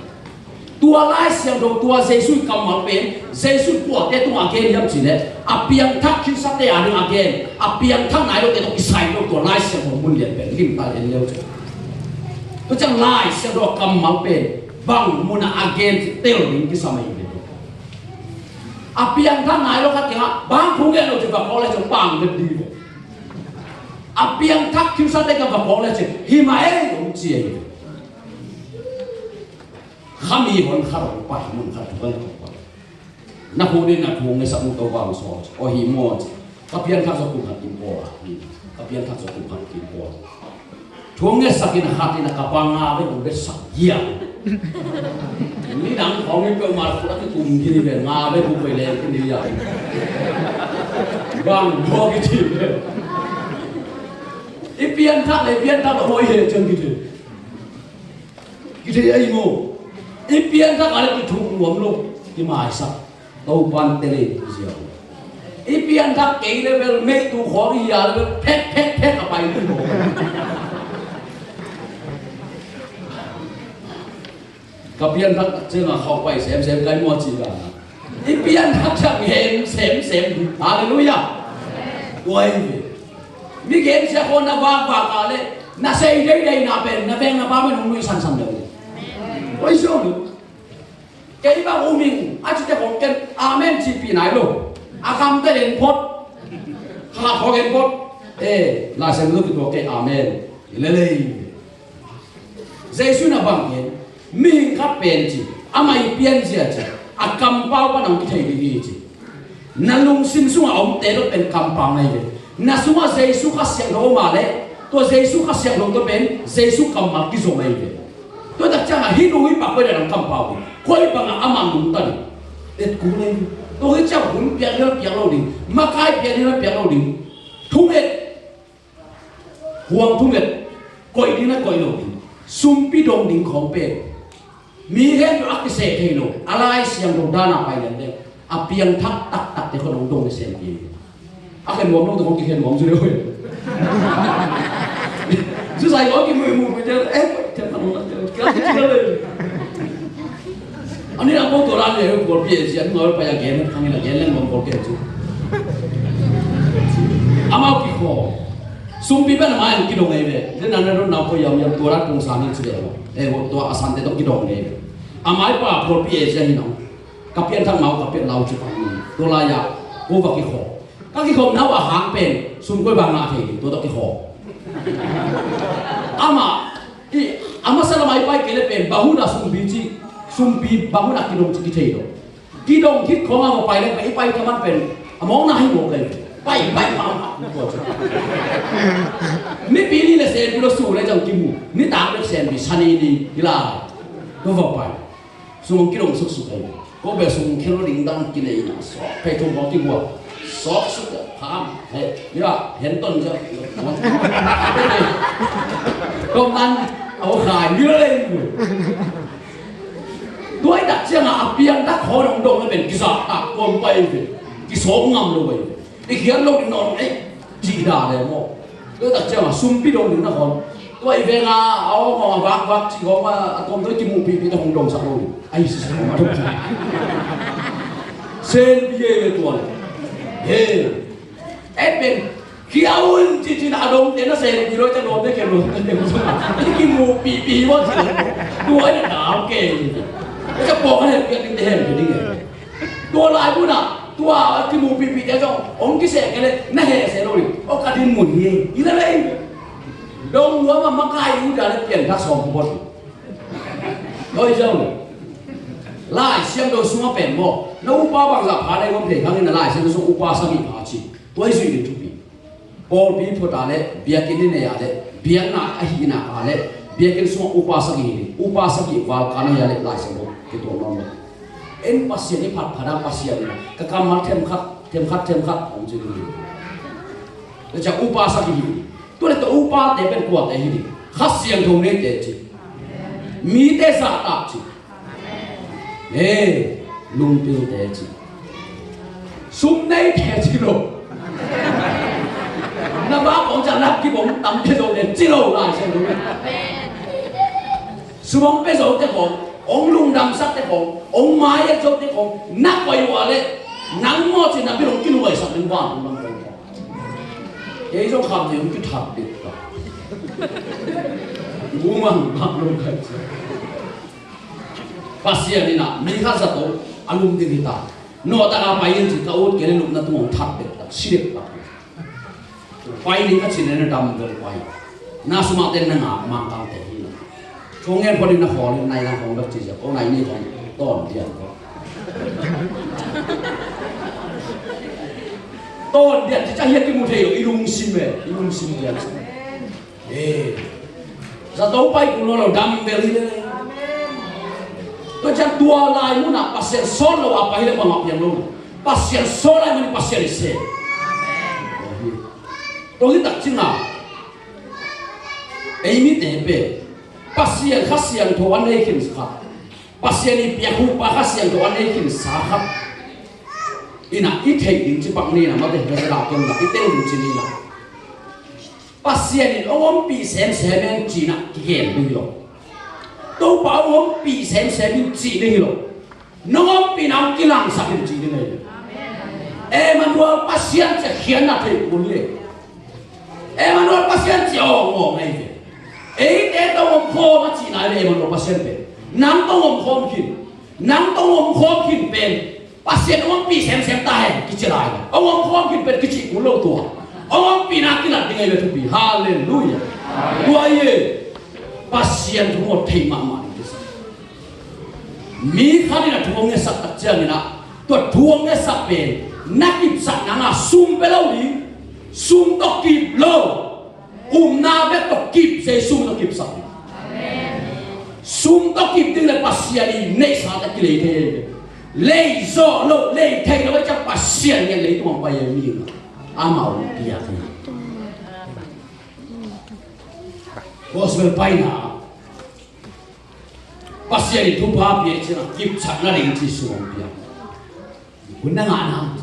ตัวไล่เสียงดงตัวเจสุยกำมาเป็นเจสุยปวดแต่ตัวอาเกนยังจีเนี่ยอาเปียงทักคิดสักแต่อันนึงอาเกนอาเปียงทักไหนเราแต่ต้องอิสัยเราตัวไล่เสียงของมุนเดียนเป็นริมตาเดียนเลี้ยวจ้ะก็จะไล่เสียงดงกำมาเป็นบางมุนอาเกนเตลดิ้งที่สมัยเป็นอาเปียงทักไหนเราคัดเกะบางพวกเนี่ยเราจะแบบเขาเลยจะปังเป็นดีเลยอาเปียงทักคิดสักแต่กับแบบเขาเลยจะหิมะเอ๋ยงเจียข้ามีคนข้าเราไปมันข้าถูกกันถูกกันนักพูดนี่นักพูดในสมุทรวางสอดโอหิมอดกับเพียงข้าสกุลหัดกินบัวกับเพียงข้าสกุลหัดกินบัวช่วงนี้สักกินหัดนี่นักปังงาไม่รู้ได้สักเยี่ยมนี่ดังของนี่เป็นมาคนที่กลุ่มที่นี่เป็นงาไม่รู้ไปเลยที่นี่ใหญ่บางพวกที่เนี่ยไอเพียงทักไอเพียงทักโอ้ยจังกี่ทีไอ้โง่ไอเพียงทักอะไรที่ถูกรวมลงที่มาสักตัวปันเตลิเสียวไอเพียงทักเก่งเลยเป็นไม่ตัวขออียาเลยเพ็ดไปที่โง่กับเพียงทักเจ้าเข้าไปเสมไกลหมดจีกันไอเพียงทักจะเห็นเสมฮาเลลูยาโอ้ยมีเกณฑ์เสียคนน่ะวางอะไรน่าเสียได้น่าเป็นน่าแบ่งน่าบ้าไม่ลงมือสั่นเลยโอ้ยช่วงเกี่ยวกับอุมิงอาจจะของกันอาเมนจีปีไหนลูกอาคำเตลินพดข้าขอเห็นพดลาเซมลูกตัวเกอาเมนเลยเจสุน่ะบังเห็นมีข้าเป็นจีอาไม่เปลี่ยนจีอาอากำเป้าปนังที่ไทยดีจีนั่นลุงซิมซุงเอาเตลุเป็นคำปังไงเลยนั่นซุงว่าเจสุข้าเสียงโลมาเลยตัวเจสุข้าเสียงโลตัวเป็นเจสุคำมากิโซไม่เลยตัวแต่จังหินอุ้ยปากไปได้ดังคำเปล่าคุยปังอามันดุตันเด็ดกูเลยตัวเจ้าหุ่นเปียกเราดิมาคายเปียกเราดิทุ่งเอ็ดห่วงทุ่งเอ็ดก่อยดินะก่อยเราดิซุ่มปีดงดิ่งของเป็ดมีเห็นอักเสบให้เราอะไรเสียงดงด้านไปนั่นเองอาเปียงทักตักแต่คนดงในเสียงดีอาเป็นหัวน้องตัวของกินหัวจุดเดียวสุดท้ายก็กินมือไปเจอเจ้าขนมนั่นเจอเลยอันนี้เราบอกตัวเราเนี่ยกดเปลี่ยนเสียงเราไปอย่างเงี้ยครั้งนี้เราเงี้ยเล่นมันกดเปลี่ยนจุดอามากี่ข้อซุ่มปีเป็นอะไรกินดงไงเว้ยเรื่องนั้นเราพยายามตัวรัดกงสามีสุดเดียวตัวอาสันเตต้องกินดงไงอามาป่ากดเปลี่ยนเสียงนี่น้องกับเปลี่ยนทั้งเมากับเปลี่ยนเราจุดนี้ตัวลายากูว่ากี่ข้อก็กี่ข้อนับว่าหางเป็นซุ่มก้อยบางนาทีตัวต้องกี่ข้ออามาสลามไปเกลือเป็นบาหูน่ะซุ่มปีบาหูน่ะกิดงจิกิเทโดกิดงคิดของเราไปเลยไปทำมันเป็นมองหน้าให้หมดเลยไปมานี่ปีนี้เลยเซนพี่เราสู้เลยจังกิมูนี่ต่างเป็นเซนบิชันีดีกีฬาก็ว่าไปซุ่มกิดงสุดเลยก็แบบซุ่มแค่เราดิ้งดังกินเลยนะสอบไปทุ่งบอกที่บัวสอบสุดพามนี่ว่าเห็นต้นจะก็มันเอาขายเยอะเลยด้วยดัชเชียงอาเปียงดักขอดงไม่เป็นกิสาตักกลมไปเลยกิสงงามเลยไอ้เขียนลงนอนจีดาเลยมั้งด้วยดัชเชียงซุ่มปีดงหนึ่งนะคนตัวไอ้เวงเอามาวักจีเขาว่าตอนด้วยกิมูปีตะหงดงสักเลยไอ้สิ่งมาทุกทีเซนเย่ตัวเป็นขี้เอาจีน่าดงเดี๋ยวน่าเซนดีเลยจะโดนได้แค่โดนเดี๋ยวสมัครที่กิมูปีว่าเสียตัวไอ้หนาวเก่งจะบอกให้เปลี่ยนเห็นอยู่นี่ไงตัวลายพูดน่ะตัวกิมูปีเดี๋ยวจะองค์กิเสกกันเลยน่าเห็นเสียเลยโอ้กระดิ่งหมุนเงี้ยอีนั่นเลยดงหัวมันมาใกล้อยู่เดี๋ยวเปลี่ยนทัศน์ของคน ôi dâu lại xem đồ xuống bền mò nó upa bằng giả phá đây không thể kháng nên lại xem đồ xuống upa sang bị phá chỉ tôi suy nghĩ chút bị Paul bị phốt à lệ việc cái này à lệ việc na hi na à lệ việc cái xuống upa sang bị vào cái này lệ lại xem đồ cái tổ nó em pasien ni phát phá pasien cái cam mặt thêm khát ông chỉ đi để cho upa sang bị tôi lại tôi upa để bên quạt để hi đi khát xiang thùng này để chỉ mi để sa ta chỉ ê lung tiêu để chỉ sum này để chỉ rồi nó bảo ông chẳng làm cái bóng tắm cái rồi để chỉ rồi lại xem đúng không sum ông bây giờ cái bóng ông lung đam sắc cái bóng ông mai cái chỗ cái bóng nát quay qua đấy nắng mò chỉ nằm bên ông kinh quay sập bên quan ông làm cái chỗ khám thì ông cứ thạp đi đúng không bằng luôn cái pasien ni na mi kha sa to alum di kita no ta na payin ji ka ot kele lum na tu thak be ta sirek ta pai ni ka chin na dam gel pai na suma ten na nga ma ka te hi na chongen poli na ho ni nai na hong ba chi ja ko nai ni hong ton dia ko ton dia chi cha hiet ki mu thei ilung sim dia za to pai ku lo dam bel hi le tôi chẳng tua lại muốn là pasien son lo apa ile bang apa yang lo pasien son lại muốn pasien ise tôi tak cina ini tepe pasien khasian to ane kin sa pasien ni piahu pa khasian to ane kin sa khap ina I thei ding chi bang ni na ma de ga ra ken la I tel lu chi ni la pasien ni ong pi sem sem chi na ki gen bi lo tôi bảo ông bị xem bị chỉ đi rồi, nó ông bị nằm cái lăng sạc bị chỉ đi này, em anh nói pasien sẽ khiến là thầy cuốn lên, em anh nói pasien chỉ ngỏ này vậy, ấy để tao ông khó mà chỉ lại em anh nói pasien về, nắng tao ông khó khiến bên, pasien ông bị xem tai cái chỉ lại, ông khó khiến bên cái chỉ cuốn lâu tuổi, ông bị nằm cái lăng đi ngay về bị hallelujah, vậy pasien chúng một thầy mà mi khani na thuang nghe sắc tak chiang na to thuang nghe sắc bên nát kịp sắc na sum pe lâu đi sum to kịp lâu na be to kịp se sum to kịp sắc sum to kịp tiếng là pasien đi nei sa ta ki le the lei zo lo lei thei lo cha pasien nghe lấy tuang pa ye mi amau dia the gospel pai na pasien itu bahagia cina kip cak na dengan cisu dia, guna ngana,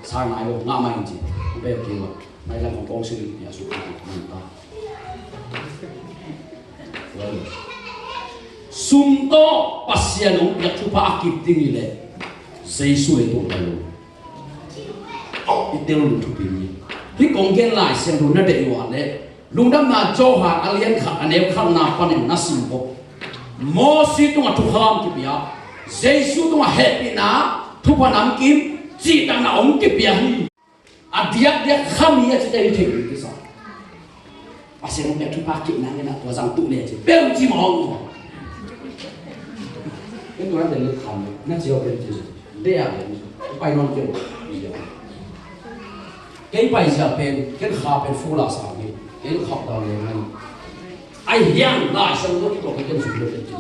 sarang ayo ngamain cina, upaya kira, mereka ngomong sini ya suka minta, sumto pasien orang yang cuba akib tinggi le, sesuai itu kalau, itu lu tu pilih, di konggen lah siang lu nade iwan le, lu dah na johan alien kah, ane kah na panen nasim pok. Mosi tu ngatu ham kipia, Yesus tu happy na, tu panam kim, cita na om kipia hi, dia kami ya cita itu kisah. Pasien orang tu pakai na ngena tu sang tu le, bel ji mau. Ini orang dah lihat kami, nak siapa bel ji, dia pai non bel, cái pai siapa bel, cái khap bel full asal ni, cái khap dah le ni. Ai hiang lại xem nó cái cột cái gì được chứ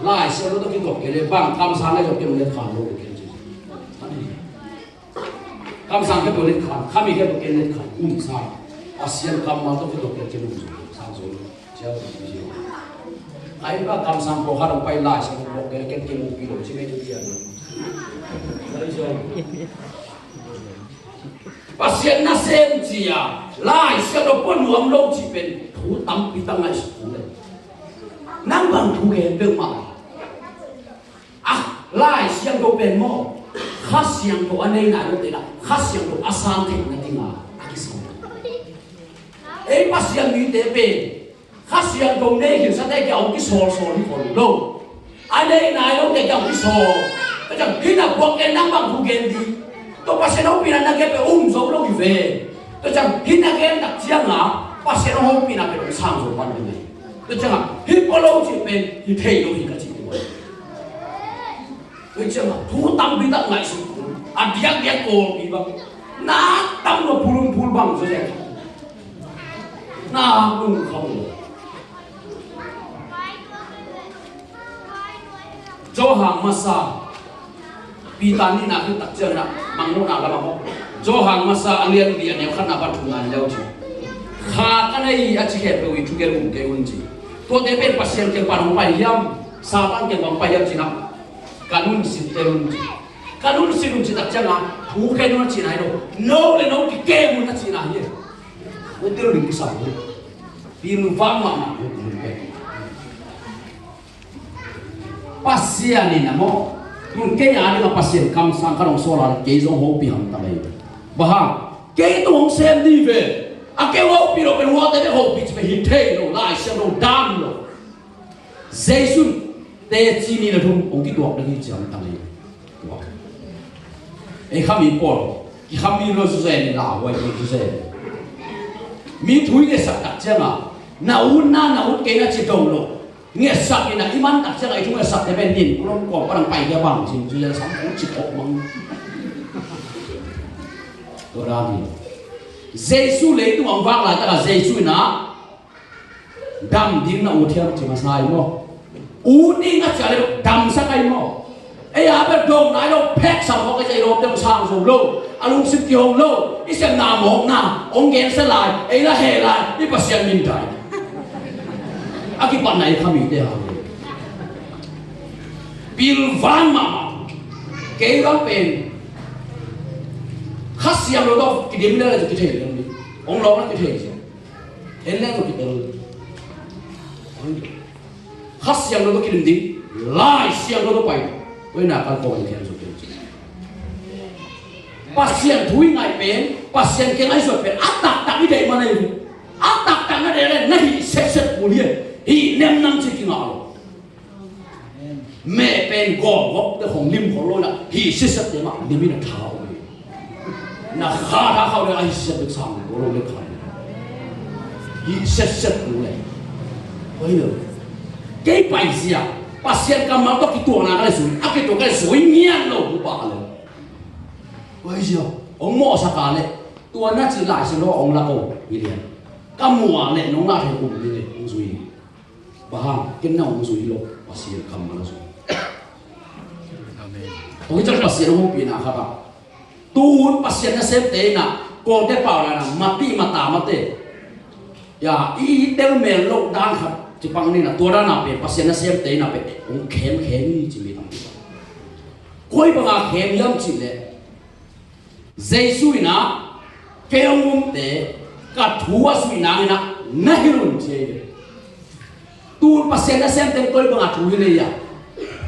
lại xem nó cái cột cái này bằng cam sang này rồi cái mình khám luôn cái gì cam sang cái mình khám khám cái cái này khám sang ASEAN cam mà tôi cái cột cái gì sang rồi chéo cái gì ai ba cam sang pro harap bay lại xem nó cái một kilo chỉ mấy chục tiền đấy chưa pasien na xem gì à lại xem nó có nuông lâu chỉ bên thủ tâm bị tăng lại thủ lên nắng bằng thủ nghề được mà lại xem nó bên mò khát xem nó anh ấy này nó thế là khát xem nó asan thế này thế nào cái sao ấy pasien như thế bên khát xem nó này kiểu sao đây cái ông cái sò đi còn đâu anh ấy này nó cái ông cái sò cái chẳng khi nào buộc cái nắng bằng thủ nghề đi tôi pasien nó bị là cái giống nó bị về tôi chẳng khi nào cái đặc chiang à pasien nó bị là cái sang rồi quan điểm này tôi chẳng hạn hít có lâu chỉ bên thì thầy đâu thì cái gì cũng vậy tôi chẳng hạn thú tâm bị tặng lại sự anh điếc điếc cô bị bằng na tâm nó phun bằng rồi đấy na cũng không cho hàng masa pitani na cái đặc trưng na mang nó nào là bằng cho hàng masa anh liền đi anh em khăn nào bắt thùng anh lâu chứ khá cái này anh chỉ kẹp về chú kẹp cái vấn gì tôi để bên pasien cái bàn không phải hiam sao ăn cái bằng phải hiam gì nào kanun xin tên kanun xin chỉ đặc trưng à thú cái nó chỉ này đâu nấu lên nấu cái kem nó chỉ này nhỉ tôi tiêu đừng cái sầu pin vang mà pasien này nè mo nhưng cái nhà này là pasien cầm sang cái đồng số là cái giống hộp bị hỏng tay bà cái tôi không xem đi về à cái hộp bị rồi bên hoa cái hộp bị phải hít thề rồi lại xem rồi đan rồi giê-xu để chỉ ni là thùng ông cái đồ đó cái chẳng tăng lên ấy khám mi bỏ cái khám mi nó sẽ là vậy cái sẽ mi thui cái sắc đặc trưng à nào cái nó chỉ đồng rồi nghe sắc cái này iman đặc trưng ấy chúng ta sắc để bên nhìn cũng có đang bay cái bằng chỉ chúng ta sống cũng chỉ có bằng tôi ra đi giê-xu lấy tụi ông vác lại ta là giê-xu nè đam điên nó uống theo chỉ mà sai mà uống đi ngắt chả được đam sắc cái mà ấy à bên đông này đâu pet sao có cái gì đâu trong sang rồi lâu anh luôn xin kiều lâu ít xem nào một nào ông nghe sẽ lại ấy là hệ lại ít bác sĩ mình trái à cái bạn này không bị thế hả Bill Van mà cái đó bên khát xem rồi đâu cái điểm đó là cái thể làm gì ông lo nó cái thể gì thế nên rồi cái khát xem rồi cái điểm gì lại xem rồi phải với nào các con thì rồi pasien thui ngay bên pasien cái ngay rồi bên áp đặt cái mà này áp đặt cái này là này sẽ của liền hi nem năm chỉ kinh ngạo mẹ bên gò góc cái hồng lim của lôi là hi sẽ thế mà đi bên tháo na khá tháo khâu đấy ai sẽ được sang của lôi khai hi sẽ của này bây giờ cái bài gì à pasien cầm máu tóc cái tuổi nào cái tuổi cái suối nghiêng đâu cũng bảo rồi bây giờ ông mò sao cả này tuổi nó chỉ lại sự đó ông là ông như thế cái mùa này nó là thành ông như thế ông suy bà cái nào ông suy lo pasien cầm mà nó suy ông chắc pasien ông bị nào khác tu pasien nó xếp thế nào còn cái bảo là mati mata mate ya ý đeo mèo lộc đan khác chỉ bằng này là tua ra nào về pasien nó xem tế nào về ông kém chỉ biết làm gì coi bằng kém lắm chỉ lệ giê-xu na cái ông tế cả thua suy năng na nãy luôn chơi tu pasien nó xem tế coi bằng thua này à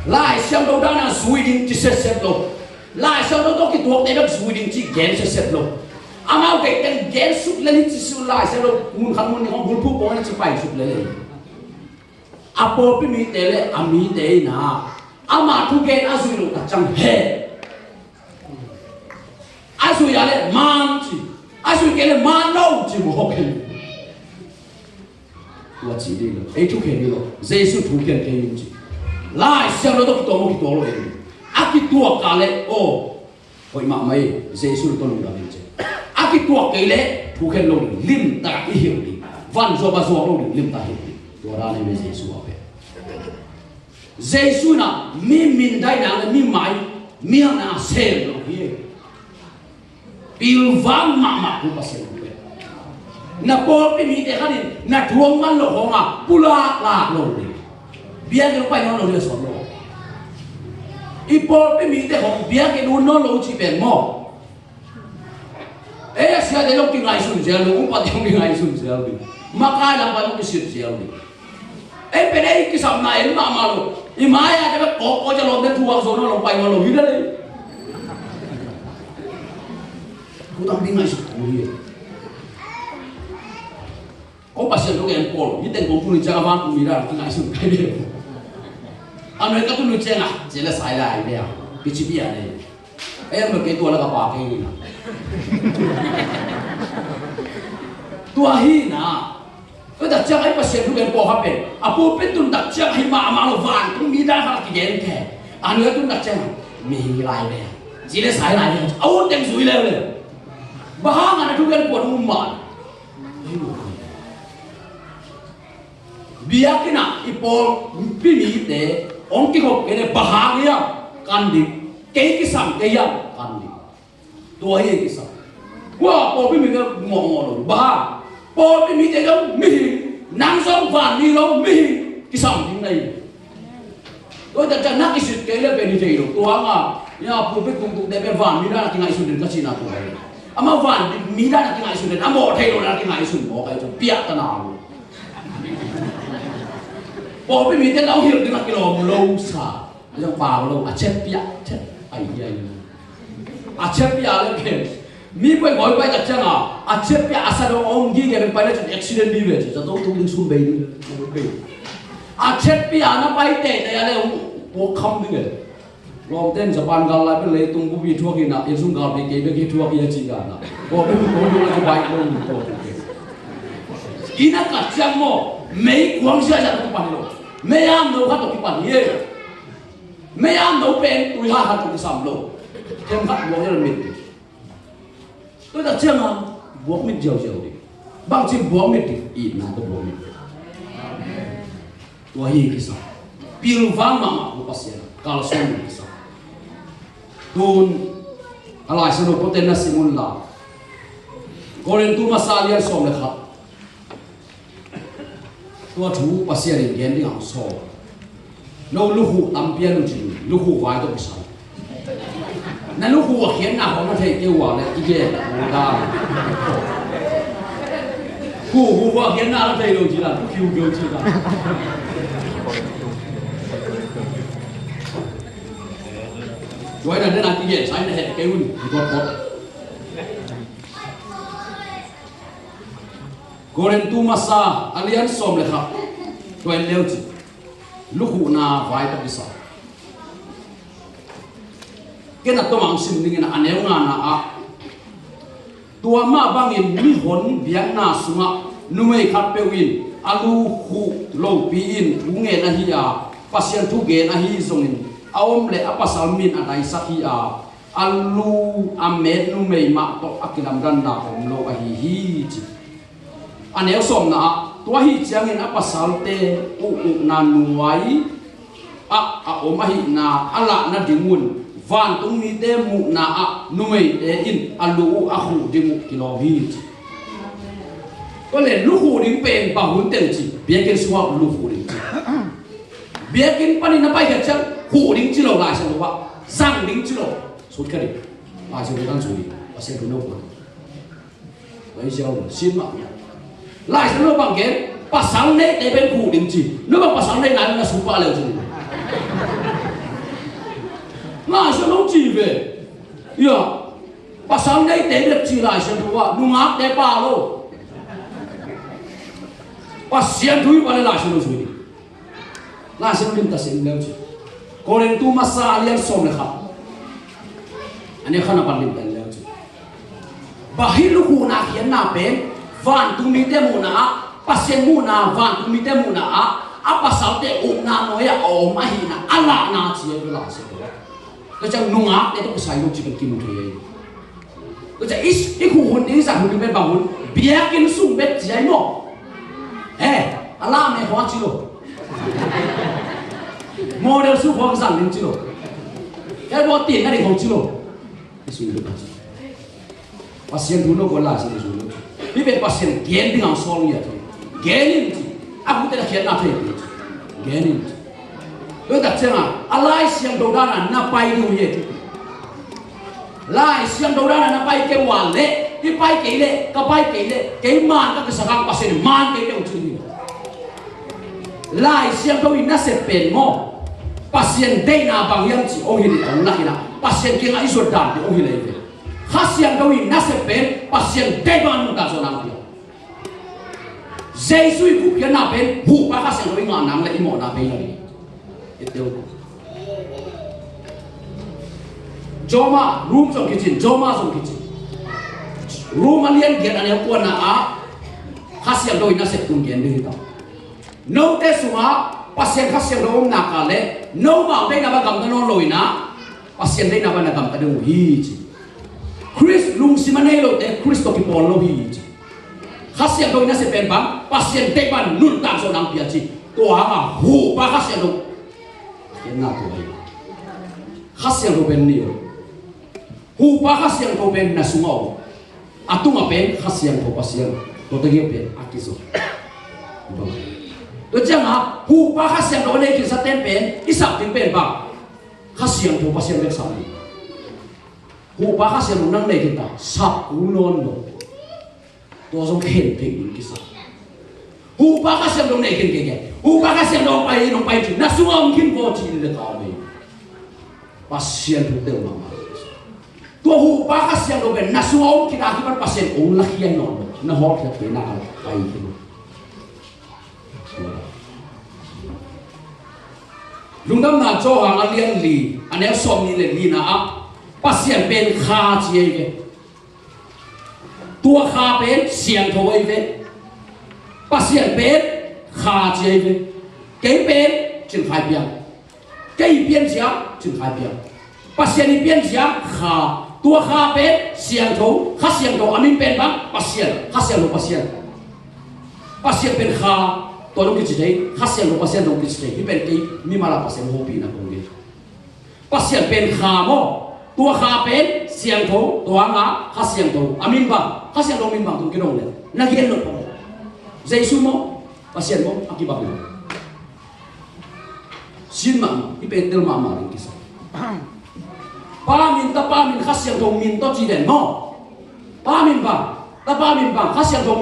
lại xem đâu đó là suy định chỉ xem đâu lại xem đâu đó cái tuột tế nó suy định chỉ ghen xem đâu amau cái ghen sụt lên chỉ sụt lại xem đâu muốn khăn muốn không muốn phụ bóng chỉ phải sụt lên apo pi mi tele ami te na ama thu gen azui lo ta chang he azui ya le man chi azui ke le man no chi mo ho ke wa chi đi lo e thu ke đi lo jesu thu ke ke yin chi lai sia lo to ki to lo e aki tua ka le o hoi ma mai jesu to lo da ni chi aki tua ke le thu ke lo lim ta i hiu đi van zo ba zo lo lim ta hi tua ra ne me jesu giê-xu na mi min dai na mi mai mi na sel lo hi bil vang ma ku pasel na por pe mi te khanin na thuang man lo ho nga pula la lo ni bia ke pa no lo so lo i por pe mi te ho bia ke no lo chi ben mo e sia de lo ki ngai sun zel lo pa de ngi ngai sun zel bi makai la pa lo ki sit zel bi e pe dei ki sam na el ma lo imaya de ko ja lo de thuang so no lo pa no lo hi de ku tam bi ngai su ku hi có pasien nó kèm cổ như tên của phụ nữ cha van của mình là cái này sụp cái điều anh nói các phụ nữ cha à chỉ là sai lại đấy à cái chi phí này em mà cái tua là cái bà cái gì nè tua hi nè đặt chắc ấy pasien tu ben po happen apu pet tun đặt chắc hay mà lo van tung mi da ha ki gen ke anh nhớ tun đặt chắc mình lại đây chỉ để sai lại đây áo đen rủi lên lên bahang ana tu ben po umman biakina ipol pimi te ong ki ko kene bahang ya kandi ke kisam ke ya kandi tua ye kisam wa po pimi ke ngomong bahang po pimi te dong mi nang song van mi lo mi kisam ting này tôi đặt ra nát cái sự kế là về như thế rồi tôi à nhà phụ biết cùng để bên van mi ra là cái ngày xuân đến cái gì nào tôi ama van mi ra là cái ngày xuân đến amo thay rồi là cái ngày xuân bỏ cái cho biếc ta nào bỏ bên mi thế lão hiểu được là cái lò lâu xa trong vào lâu à chết biếc chết ai vậy à chết biếc là cái mi quay gọi quay đặt chăng à chết biếc à sao ông ghi cái bên quay là chuyện accident đi về cho tôi đừng xuống bể đi à chết biếc nó bay tệ đây là ông bộ không đi người long tên Japan gal lại bên lấy tung bùi thua kia nè, yên gal bị cái bên thua kia chỉ cả nè, bộ bên mình cũng là bay luôn thôi. Ina cả chăng mò mấy quăng xe ra tụi bạn rồi, mấy am đâu khác tụi bạn gì, mấy am đâu bên tụi ha tụi sắm đâu, thêm khác buông cho mình. Tôi đặt chăng à, buông mình giàu đi, bằng chỉ buông mình thì ít nào tôi buông mình. Tôi hi cái sao, pilu vang mama của pasien, kalau xong cái sao. Tun alai sano poten na simun la koren tu masalian som le khat tua thu pasien in gen ding ang so no lu hu tampian lu jin lu hu vai to bisai na lu hu khian na ho na thei ke wa le ki ge da hu wa khian na la thei lo ji la tu kiu kiu ji la vậy là thế nào cái gì sai là hệ cái un gọt gọt Koren tu masa alian som le khap toin leo chi luhu na vai ta bisa kena to mang sim ning na aneu nga na a tua ma bangin mi hon biang na sunga numei khat pewin alu hu lo pi in unge na hi a pasien thu ge na hi zongin awom le apasal min adai sakhi a alu amet nu mei ma to akilam ran na om lo a hi chi aneu som na tua hi chiang in apasal te u na nuai a om hi na ala na dingun van tung mi te mu na a nu mei te in alu a hu dingu kilo hi chi có lẽ lu hu ding pen ba hun ten chi bia ken suwa lu hu ding bia ken pani na pai ka chang hu ding chi lo la sa lo ba sang ding chi lo sut ka di la sa lo dan su di a se no ba wai xiao xin ma la sa lo bang ken pa sang ne te ben hu ding chi no ba pa sang ne na su pa le chi la sa lo chi ve ya pa sang ne te de chi la sa lo ba nu ngak te pa lo pasien thui wala la sino sui la sino lim ta sin leu chi koren tu masa alian som le kha ane khana pan lim tan leu chi bahilu hu na khian na pen van tu mi te mu na pasien mu na van tu mi te mu na apa salte u na no ya o ma hi na ala na chi e la se ko chang nunga te to sai lu chi kan kim thu ye ko cha is hu hun ding sa hu be ba hun bia kin sung bet chi ai mo alarm này hóa chứ rồi model số hóa cái rằng đến chứ rồi cái bỏ tiền cái này không chứ rồi cái suy luận pasien thu nó còn là gì suy luận vì vậy pasien ghen đi ngang sol như thế ghen đi aku tidak ghen apa itu ghen đi tôi đặt xem alai siang đầu đan na pai đâu vậy lai siang đầu đan na pai cái hoàn lệ cái pai cái lệ cái man các cái sarang pasien man cái đâu chứ lai siang đâu ina se pen mo pasien dei na bang yang chi ong hi tong la ina pasien ki ngai so dan ti ong hi le kha siang đâu ina se pen pasien dei ban mu da so nang ti zai sui ku kia na pen hu pa kha siang đâu nga nang le imo na pe ni eteu joma room trong kitchen joma trong kitchen room alian get ane ko na a khasiang doi na se tung gen ni ta no te sunga pasien khasiang do na ka le no ma be na ba gam no loi na pasien dei na ba na gam ta du hi chi Chris lung simane lo te Christo ki pol lo hi chi khasiang doi na se pen bang pasien dei ban nun tam so nang pia chi to ha hu ba khasiang do ken na to ai khasiang do ben ni hu pa khasiang do ben na sunga atunga pen khasiang do pasien to te ge pen akiso tôi chẳng hả hu ba khát xiang đó này thì sát tên bền ít sập tiếng bền bằng khát xiang thôi khát xiang biết sao hu ba khát xiang năng này thì ta sập cú non rồi tôi giống khen thì cái sập hu ba khát xiang đó này khen cái hu ba khát xiang đó bay chỉ na xuống ông kim vô chỉ được cao này khát xiang thôi đều mà tôi hu ba khát xiang đó bền na xuống ông khi nào khi bắt khát xiang ông là khi anh non nó hót là cái nào bay cái lung dam na cho hang alian li anel som ni le li na a pasien ben kha chi ai ve tua kha ben siang tho ai ve pasien ben kha chi ai ve cái ben chừng hai biang cái biang sia chừng hai biang pasien ni biang sia kha tua kha ben siang tho kha siang tho amin ben bang pasien kha siang lo pasien ben kha tôi lúc cái đấy pasien lo pasien lo cái đấy cái bên cái mi mà là pasien hô pin là công nghệ pasien bên khá mo tua khá bên xiang thấu tua ngã pasien thấu amin bang pasien lo min bang tung cái đồng này na hiền lo không Jesus mo pasien mo akibat lo xin mà cái bên del mà cái sao pa min pasien thấu min to chỉ đến mo pa min bang pasien thấu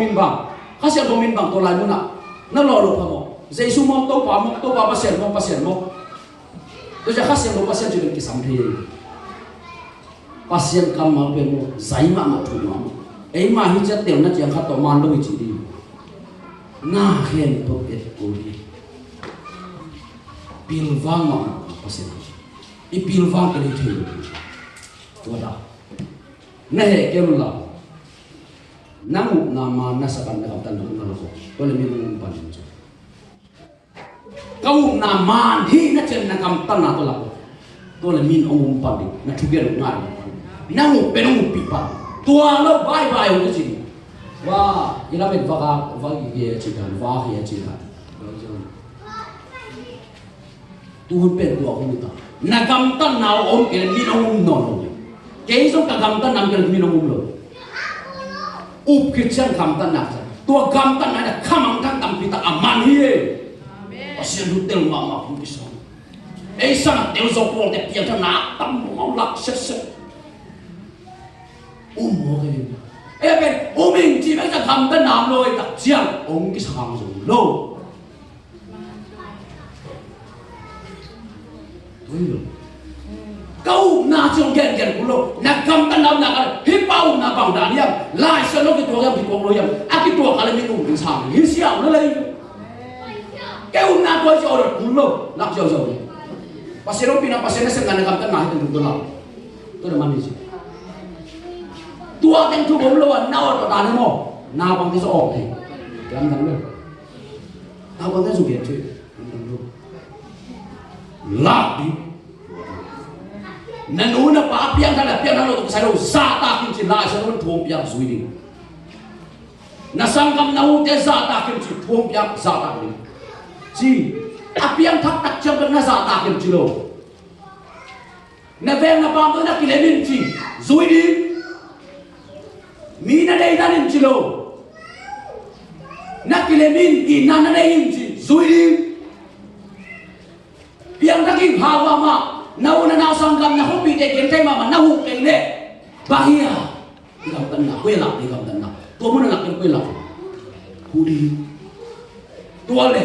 min bang tôi lại muốn nào nó lo được không? Jesus mo to pa pasien mo tôiจะpasien mo pasien chỉ được cái sắm thì pasien cầm mà bên mo giải mà thủ mà ấy mà hi chất tiền nó chỉ khát tổ man đâu chỉ đi na khen to biết cô đi pil vang mà pasien i pil vang cái gì tôi đã này cái là namu nama nasakan na kaptan ng naloko wala mi nung panin so kau naman hi na chen na kaptan na to lako to la min ong panin na tugero ngai namu penong pipa tua lo bye bye o ji wa ila met va ye chi kan va ye chi kan tu hun pen tua ko ta na kaptan na om ke min ong no ke so ka kaptan nam ke min ong lo up kitchen kam tan nak tua kam tan ada kamang kan tam pita aman hi pasien hotel mama pun bisa sana tel so pol te pia tan na tam mau lak set mo ke ben mình chỉ phải kam tan nam loi tak chiang ông cái sang rồi lo kau na chong gen kulo na kam tan nam na hi pau na bang dan yang lai sa lo ki to yang ki kong lo yang a ki to kala mi ung ding sang hi siao nó lấy kau na ko jo ro kulo nak jo pasero pina pasena se ngana kam tan na hi tu la to na mani si tua ten tu bom lo na ro da mo na bang ti so ok thì kam tan lo na bang ta su ge chu la đi nanu na pa piang kana piang nalo to sa sa ta kim chi lai sa non thom piang zui ding na sang kam nau te sa ta kim chi thom piang sa ta ding chi a piang thak tak chang na sa ta kim chi lo na ven na pam to na kilemin chi zui ding mi na dei ta nim chi lo na kilemin i na dei chi zui ding piang taking hawa ma nau na nau sangam na hobi te kente mama na hu kele bahia gam tan na kwela ni gam tan na to mo na ken kwela hudi to le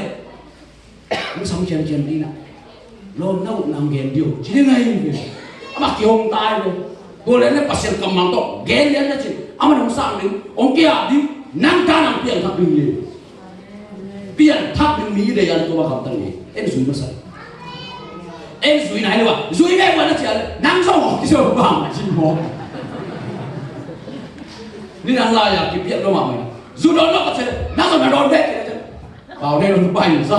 mo sam chen đi na lo nau nam gen dio chi ngai ni ama ki hom tai lo to le ne pasien kam mang to gen le na chi ama nong sang ni ong kia di nang ka nang pian thak ni pian thak ni mi de yan to ba gam tan ni em sui ma sai em zui này luôn, zui này mà nó chỉ là nắng gió ngọt chứ bằng là gì mò. Nên ăn lai là cái việc đâu mà mình dù đón nó có thể nó còn là đón bé vào đây nó bay ra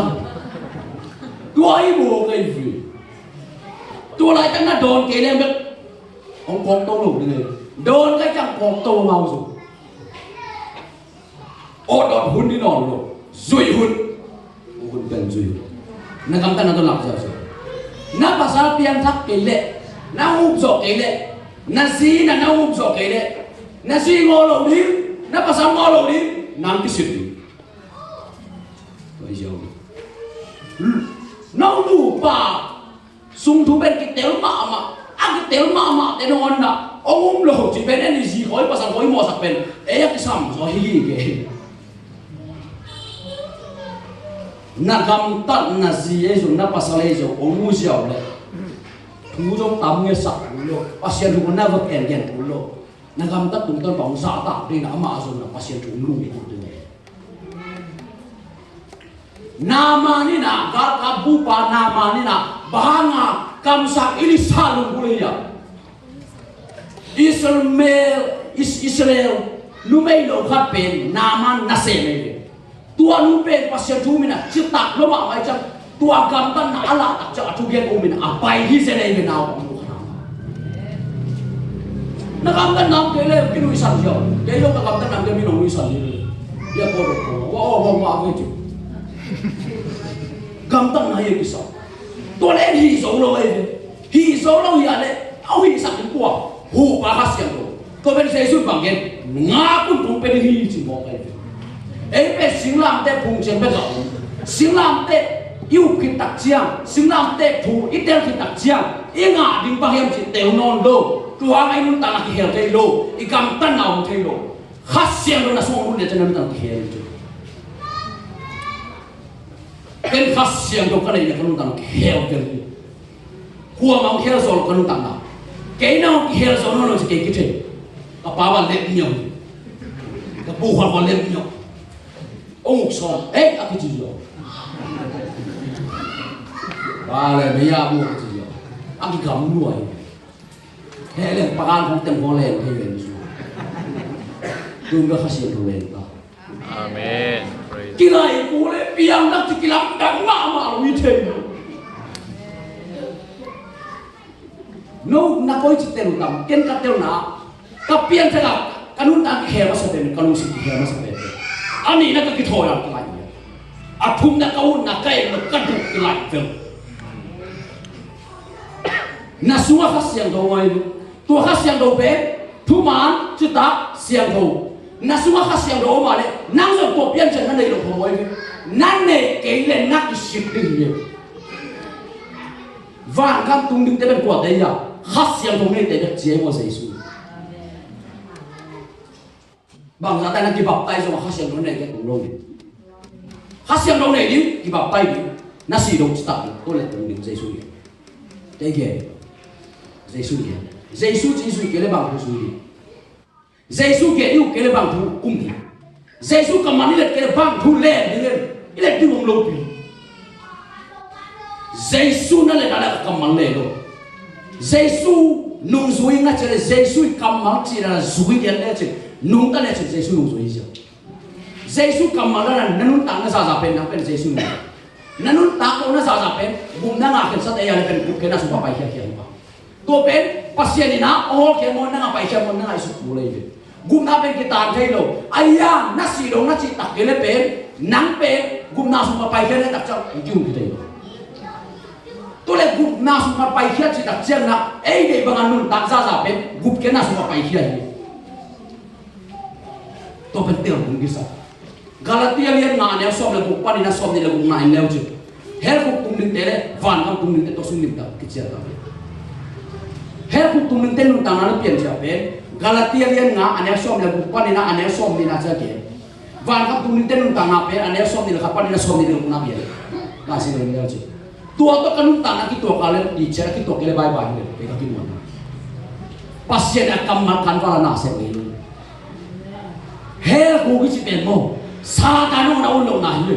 tua ấy bùa cái gì tua lại chẳng là đón cái này biết ông con tông lục đi đón cái chẳng con tông mau rồi ô đón hun đi nón rồi duy hun cần duy nó cầm tay nó tôi làm sao nó pasal pian thắc cái lệ nó hụp rõ cái lệ nó gì nó hụp rõ cái lệ nó gì ngô lẩu đi nó pasal ngô lẩu đi nam cái sự đi bây giờ nó đủ bà sung thu bên cái téo mà ăn cái téo mà téo ngon nè ông lẩu chỉ bên này gì khói pasal khói mò sạc bên ấy cái sắm rồi hi cái na gam tận na gì ấy dùng na pasal ấy dùng ông mua giàu đấy thu trong tắm nghe sạc lo pasien thu na vật kèn kèn thu lo na gam tận tung tận bóng giả tạo đi na mà dùng na pasien thu lu đi thu đấy nama ni na gar kabu pa nama ni na bahanga kamsak ini salung kuliah Israel numei lo khat pen nama nase me tua nu pen pasien thu mina chitak lo ma mai cham tua gam tan na ala tak cha thu gen o mina apai hi se nei na o na gam tan nam ke le kinu isan jo ye yo gam tan nam ke mi no isan ni ya ko ro wa ke chu gam tan na ye ki sa tua le hi so lo hi ale au hi sa ki kwa hu ba ha sian lo ko ben se su bang gen nga kun tung pen hi chi mo kai ấy về sinh làm tệ phùng trên bên gạo sinh làm tệ yêu kinh đặc chiang sinh làm tệ phù ít đeo kinh đặc chiang ý ngã đinh bao hiểm chỉ tèo non đô tua anh muốn tăng cái heo thay lô ý cầm tan nào thay lô khát xiang luôn là xuống luôn để cho nên tăng cái heo cái khát xiang đâu cái này là cái tăng cái heo cái hua máu heo rồi cái tăng nào cái nào cái heo rồi nó chỉ cái thế cái bà bạn lên nhiều cái bù hoa bạn lên nhiều ông son ấy cái gì rồi ba là bây giờ mua cái gì rồi ăn cái gấm nuôi thế là bà con không tìm con lên hay là gì tôi mới phát hiện đồ lên đó Amen. cái này cô lấy biang đắc thì cái lắm đắng mà như thế nó coi chỉ tên làm tên cái tên nào cái biang thế nào cái nút đang khéo nó sẽเป็นcái nút sẽ khéo nó sẽเป็นอันนี้นั่นก็คือโทรอะไรอาทุ่มนักเอานักไก่มันกระดูกไหลเต็มน่าสัวข้าเสียงโดไว้ตัวข้าเสียงโดเป็นทุมันจุดตาเสียงโดน่าสัวข้าเสียงโดมาเลยนั่งจนตัวเปลี่ยนจากนั่นเลยโดไว้นั่นเนี่ยเกย์เลยนักสิบดึงเนี่ยว่างข้ามตุ้งดึงแต่เป็นกวดได้ยังข้าเสียงโดเนี่ยแต่จะเจียมว่าเสียสูบางสัตว์นั่นกีบtay rồi mà khát xiang đồ này cái cũng lâu khát xiang đồ này điกีบtay đi nó sử dụng start tôi lại từng điểm dây suy cái gì dây suy cái này bằng thu suy dây suy cái này bằng thu cung đi dây suy cầm mani là cái này bằng thu lên đi lên cái này tiêu lâu đi dây suy nó là cầm mani lên rồi dây suy nung suy nó chỉ là dây suy cầm mani chỉ là suy cái này chỉ nung ta này chỉ Giêsu nung rồi chứ, Giêsu cầm mà là nung tang nó sao pen nó pen Giêsu nung tang nó sao pen, bùn nó ngã cái sát ấy là pen bùn cái nó sụp bay kia kia mà, tua pen pasien ini na, oh cái món nó ngã bay kia món nó ngã sụp bùn lên, bùn nó pen kita thấy đâu, ai ya, nó xì đâu nó chỉ tắc cái này pen, nắng pen, bùn nó sụp bay kia nó tắc trong cái chung cái tôi lại bùn nó sụp bay kia chỉ tắc chân na, ấy để bằng nung tang sao pen, bùn cái nó sụp bay kia tôi phải tiêu cũng bisa. Galatia lian ngã neo som là cũng pani na som ni là cũng ngã neo chứ. Hết cũng tung linh tế đấy, van không tung linh tế tôi sung linh tập cái chuyện đó. Hết cũng tung linh tế luôn tăng nó biến trở về. Galatia lian ngã neo som là cũng pani na neo som ni na chơi kia. Van không tung linh tế luôn tăng nó về neo som ni là pani na som ni là cũng ngã biến. Là gì đấy neo chứ. Tua tôi kan luôn tăng nó cái tua kali di cara cái tua kali bye bye ni, cái cái mana. Pasien akan makan vala nasi ni. Hell cô cái chuyện mồ Satan nó lâu nào hết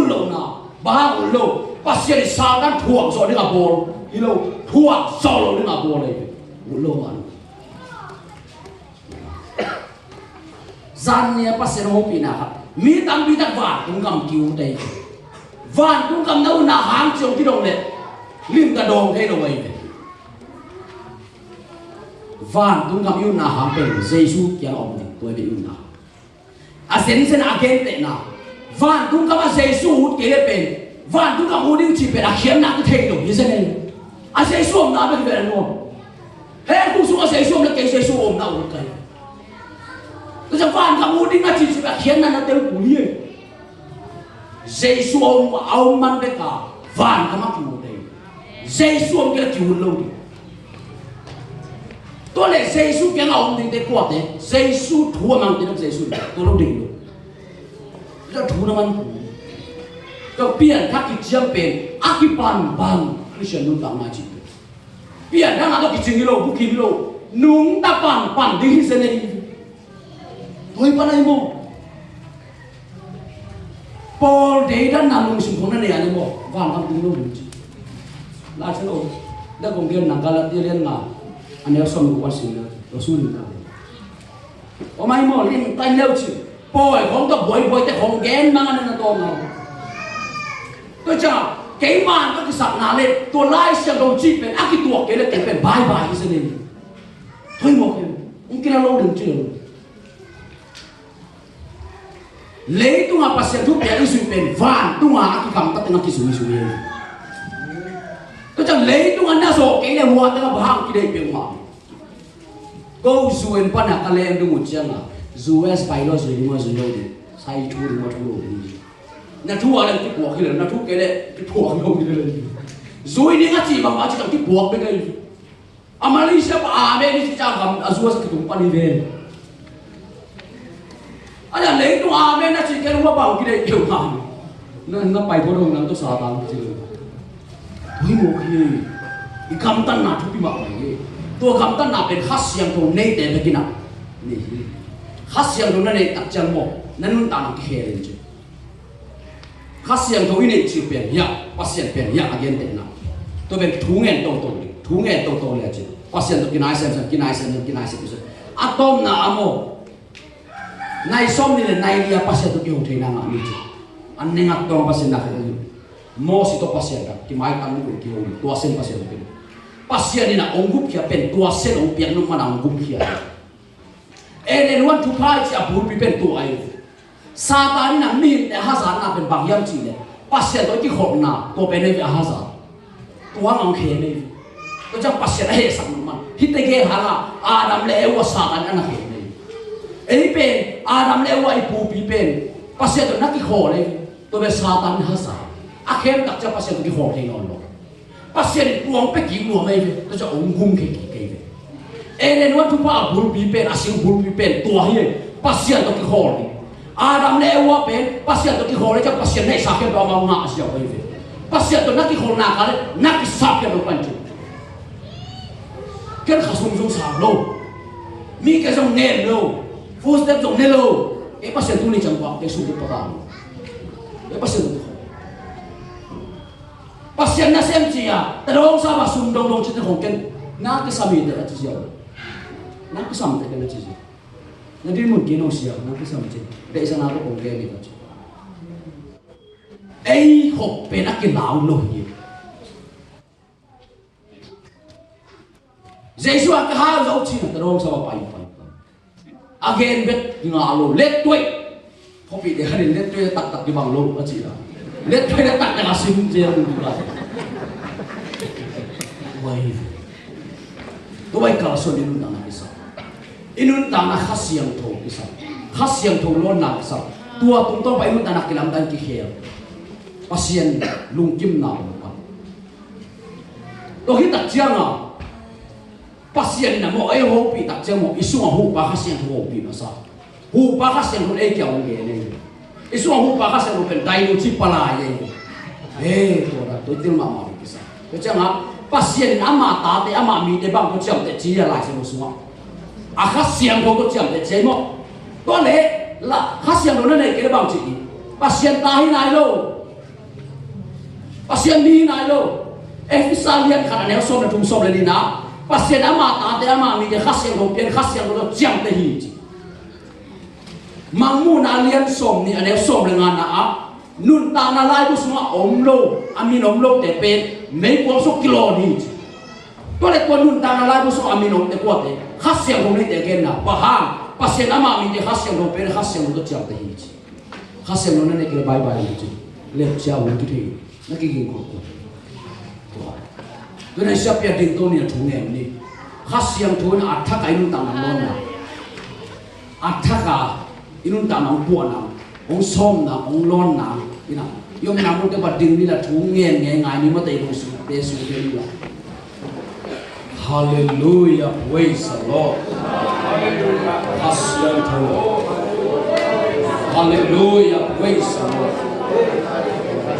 lâu nào ba lâu bác sĩ thì Satan thuộc rồi đến cả bồ lâu thuộc rồi đến cả bồ này lâu mà gian nia pasien ho pina ha mi tam bi tak wa tung kam kiu dei van tung kam nau na hang chong ki dong le lim ka dong thei lo wei van tung kam yu na hang pe jesu kyang om ni toi be yu na a sen sen again te na van tung kam a jesu hut ke le pen van tung kam uding chi pe a khiam na ke thei lo hi sen a jesu om na be be no he ku su a jesu om le ke jesu om na u kai tôi cho van kamu đi ngay chỉ là khiến anh tiêu cú đi, Giêsu ông man bê cả van kamu cứu đây, Giêsu ông kia cứu lâu đi, tôi lấy Giêsu kia ông đi để qua đấy, Giêsu thua mang đi làm Giêsu tôi lâu đi luôn, tôi thua nó mang, tôi biển các cái chiêm bền, ác cái ban Christian nung tang ngaji, biển đang ada cái chừng lâu, bukin lâu, nung ta ban đi thế này. Tôi bắt anh mua Paul để đã nằm lùng sùng không nên anh mua vàng không tính đâu được chứ là thế nào đã cùng điên nặng cả là điên liên nào anh em xong một quan sự rồi xuống được có mấy mua liên tay lâu chứ Paul không tập bồi thì không ghen mang anh là to nào tôi chả cái màn các cái sạp nào lên tôi lai xem đồng chí bên ác cái tuột cái là cái bên bài như thế này thôi một cái ông kia là lâu đừng chưa lấy tung apa pasien tu biar isu pen van tung aki kam tak tengah kisu ye tu chẳng lấy tung anda so cái này hoa tengah bahang kidai peng ma go zuen pan nak kale em dung ujian lah zues bailo zui lima zui lo di sai tu lima tu lo di na tu ala ti buak kile na tu kele ti buak lo kile zui ni ngaji bang ngaji tak ti buak be kai Malaysia pa ame ni si cakam azuas ketumpan ni ve anh lấy tung amen nó chỉ cái lúc bảo cái đấy kiểu nào nó bay vô đâu nó tôi sợ tao chứ tôi một khi cái cầm tân nào chúng bị mặc này tôi cầm tân nàoเป็น khát xiang tôi nei để cái nào này khát xiang tôi này tập chân một nên nó tạo cái khe lên chứ khát xiang tôi này chỉ biển ya pasien biển ya again để nào tôi bên thú nghẹn tổ là chứ pasien tôi cái này xem atom na amo nay som ni nay dia pasien tu kêu thế nào anh chứ anh nên ngắt tông pasien nào cái mo si to pasien ka ki mai tang ni kêu tua sen pasien ni na ông gup kia pen tua sen ông piang nu mana ông gup kia enen wan tu pai chi abur pi pen tu ai satan ni na min te hazan na pen bang yam chi le pasien to ki khok na to pen ni hazan tua ngong khe ni to cha pasien he sang man hite ge hala adam le wa satan ana khe ấy bên Adam leo qua ipu pi bên pasien tu nak kho le tu be satan hasa akhem tak cha pasien tu ki kho thei non lo pasien tuang pe ki lo mai tu cha ong gung ke ke enen wa tu pa bul pi bên asim bul pi bên tua hi pasien tu ki kho le Adam leo qua bên pasien tu ki kho le cha pasien nei sa ke do ma nga sia mai pasien tu nak ki kho na ka le nak ki sa ke do pan chu ken khasum sung sa lo mi ke song nen lo first step trong hello cái pasien tu ni chẳng qua cái số của ta cái pasien na xem chi à ta đâu sao mà sum đông chỉ không ken na cái sao mình đã chỉ na cái sao mình đã chỉ na đi một cái nó xia na cái sao mình để sao nào có công nghệ này chứ ấy học về na cái lão lôi Giêsu cái hai dấu chỉ ta đâu sao mà phải again bet ngalo let tuai kopi dia hari let tuai tak di bang lo aci lah let tuai dia tak nak sim je juga wai kalau so di nunta nak kisah inun tak nak khas yang thau lo nak kisah tua tung tung pai nunta nak kilam dan kihel pasien lungkim na to hi tak chiang ah pasien na mo ai ho pi tak chang mo isu ho pa khasian ho pi masa ho pa khasian ho ai kyau nge ne isu ho pa khasian ho pen dai no chi pala ye to da to til ma ma ki sa to chang a pasien ama ta te ama mi te bang ko chang te chi ya lai se mo su a khasian ho ko chang te che mo to le la khasian ho ne ke bang chi pasien ta hi nai lo pasien mi nai lo efisalian khana ne so na tum so le ni na pasien ama ta te ama mi de khasian ho pian khasian ho chang te hi mangmu na alian som ni ane som lengan na a nun ta na lai bu semua omlo amin omlo te pen mei ko so kilo ni to le ko nun ta na lai bu so amin om te ko te khasya ro ni te gen na pahang pasien ama mi te khasya ro pen khasya ro to chang te hi khasya ro ne ke bye bye ni le cha wo ki the na ki ki ko to na sha pya din to ni thu ne ni khasya thu na atha kai nun ta na non na atha ka inun ta na pu na ong som na ong lon na ina yom na mo te ba ding ni la thu nge nge ngai ni ma te ro su te su te ni la hallelujah praise the Lord hallelujah praise the Lord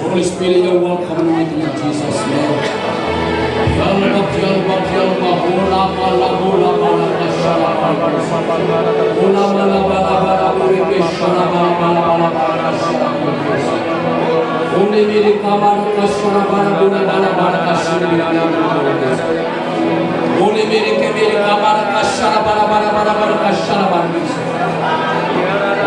Holy Spirit you're welcome in Jesus name Yalba hola mala hola mala kashala hola mala bala bala buri kashala bala bala bala kashala holy mere kamar kashala bala bala bala kashala holy mere ke mere kamar kashala bala bala kashala bala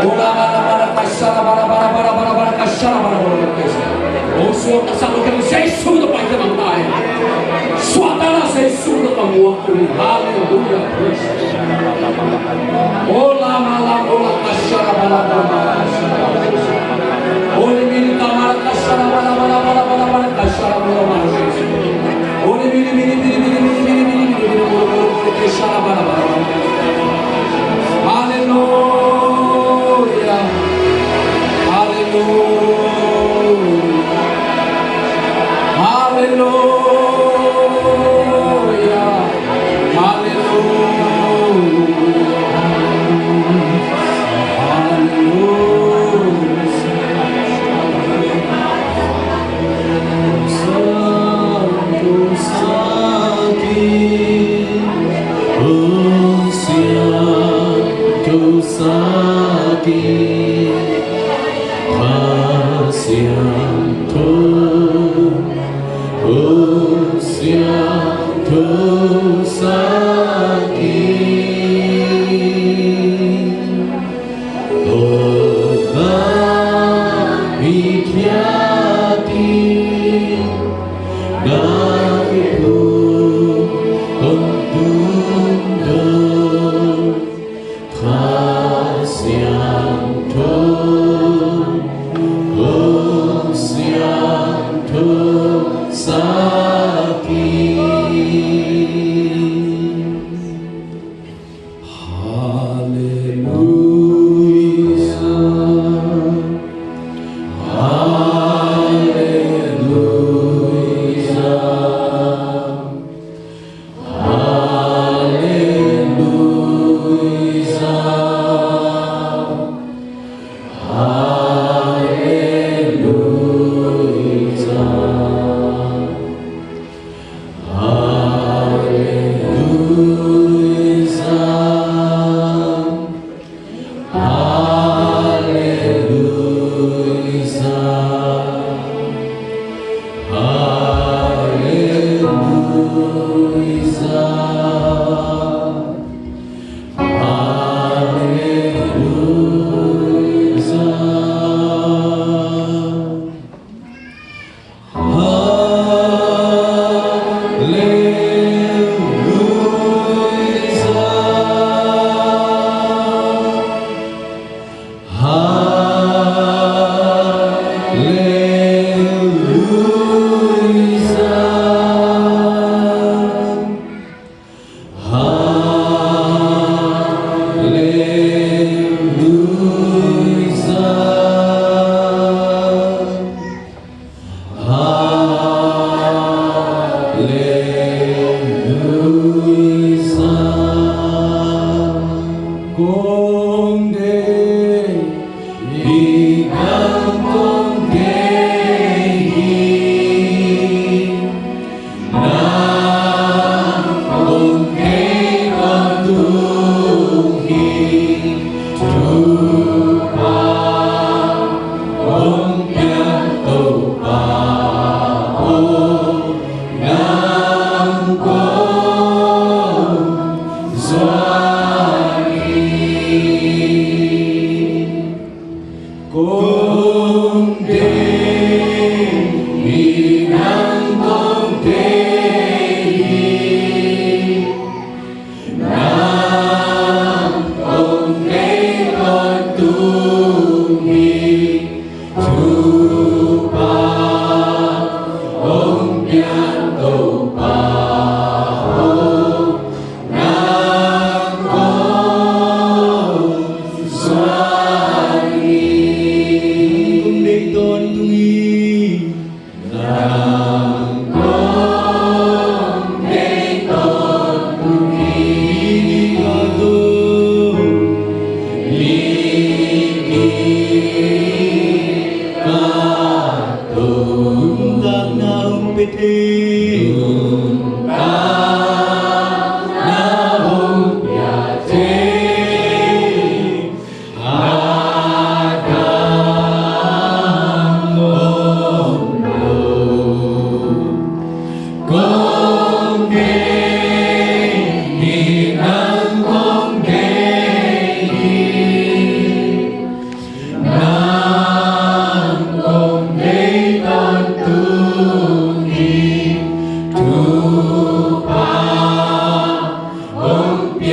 hola bala bala kashala bala bala kashala bala Oso kasalo ke Jesus do Pai te mantai Suatana Jesus do Kamua hallelujah Ola mala ola kashara bala bala Ole mini kamar kashara bala bala kashara bala Ole mini kashara bala Hallelujah Hallelujah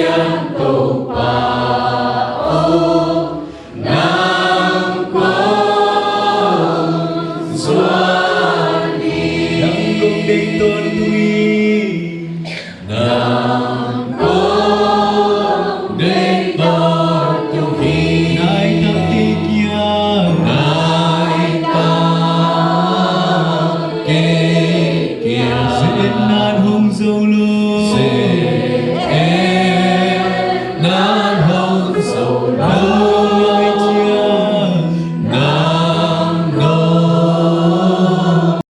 Sẽ nan hùng dâu lô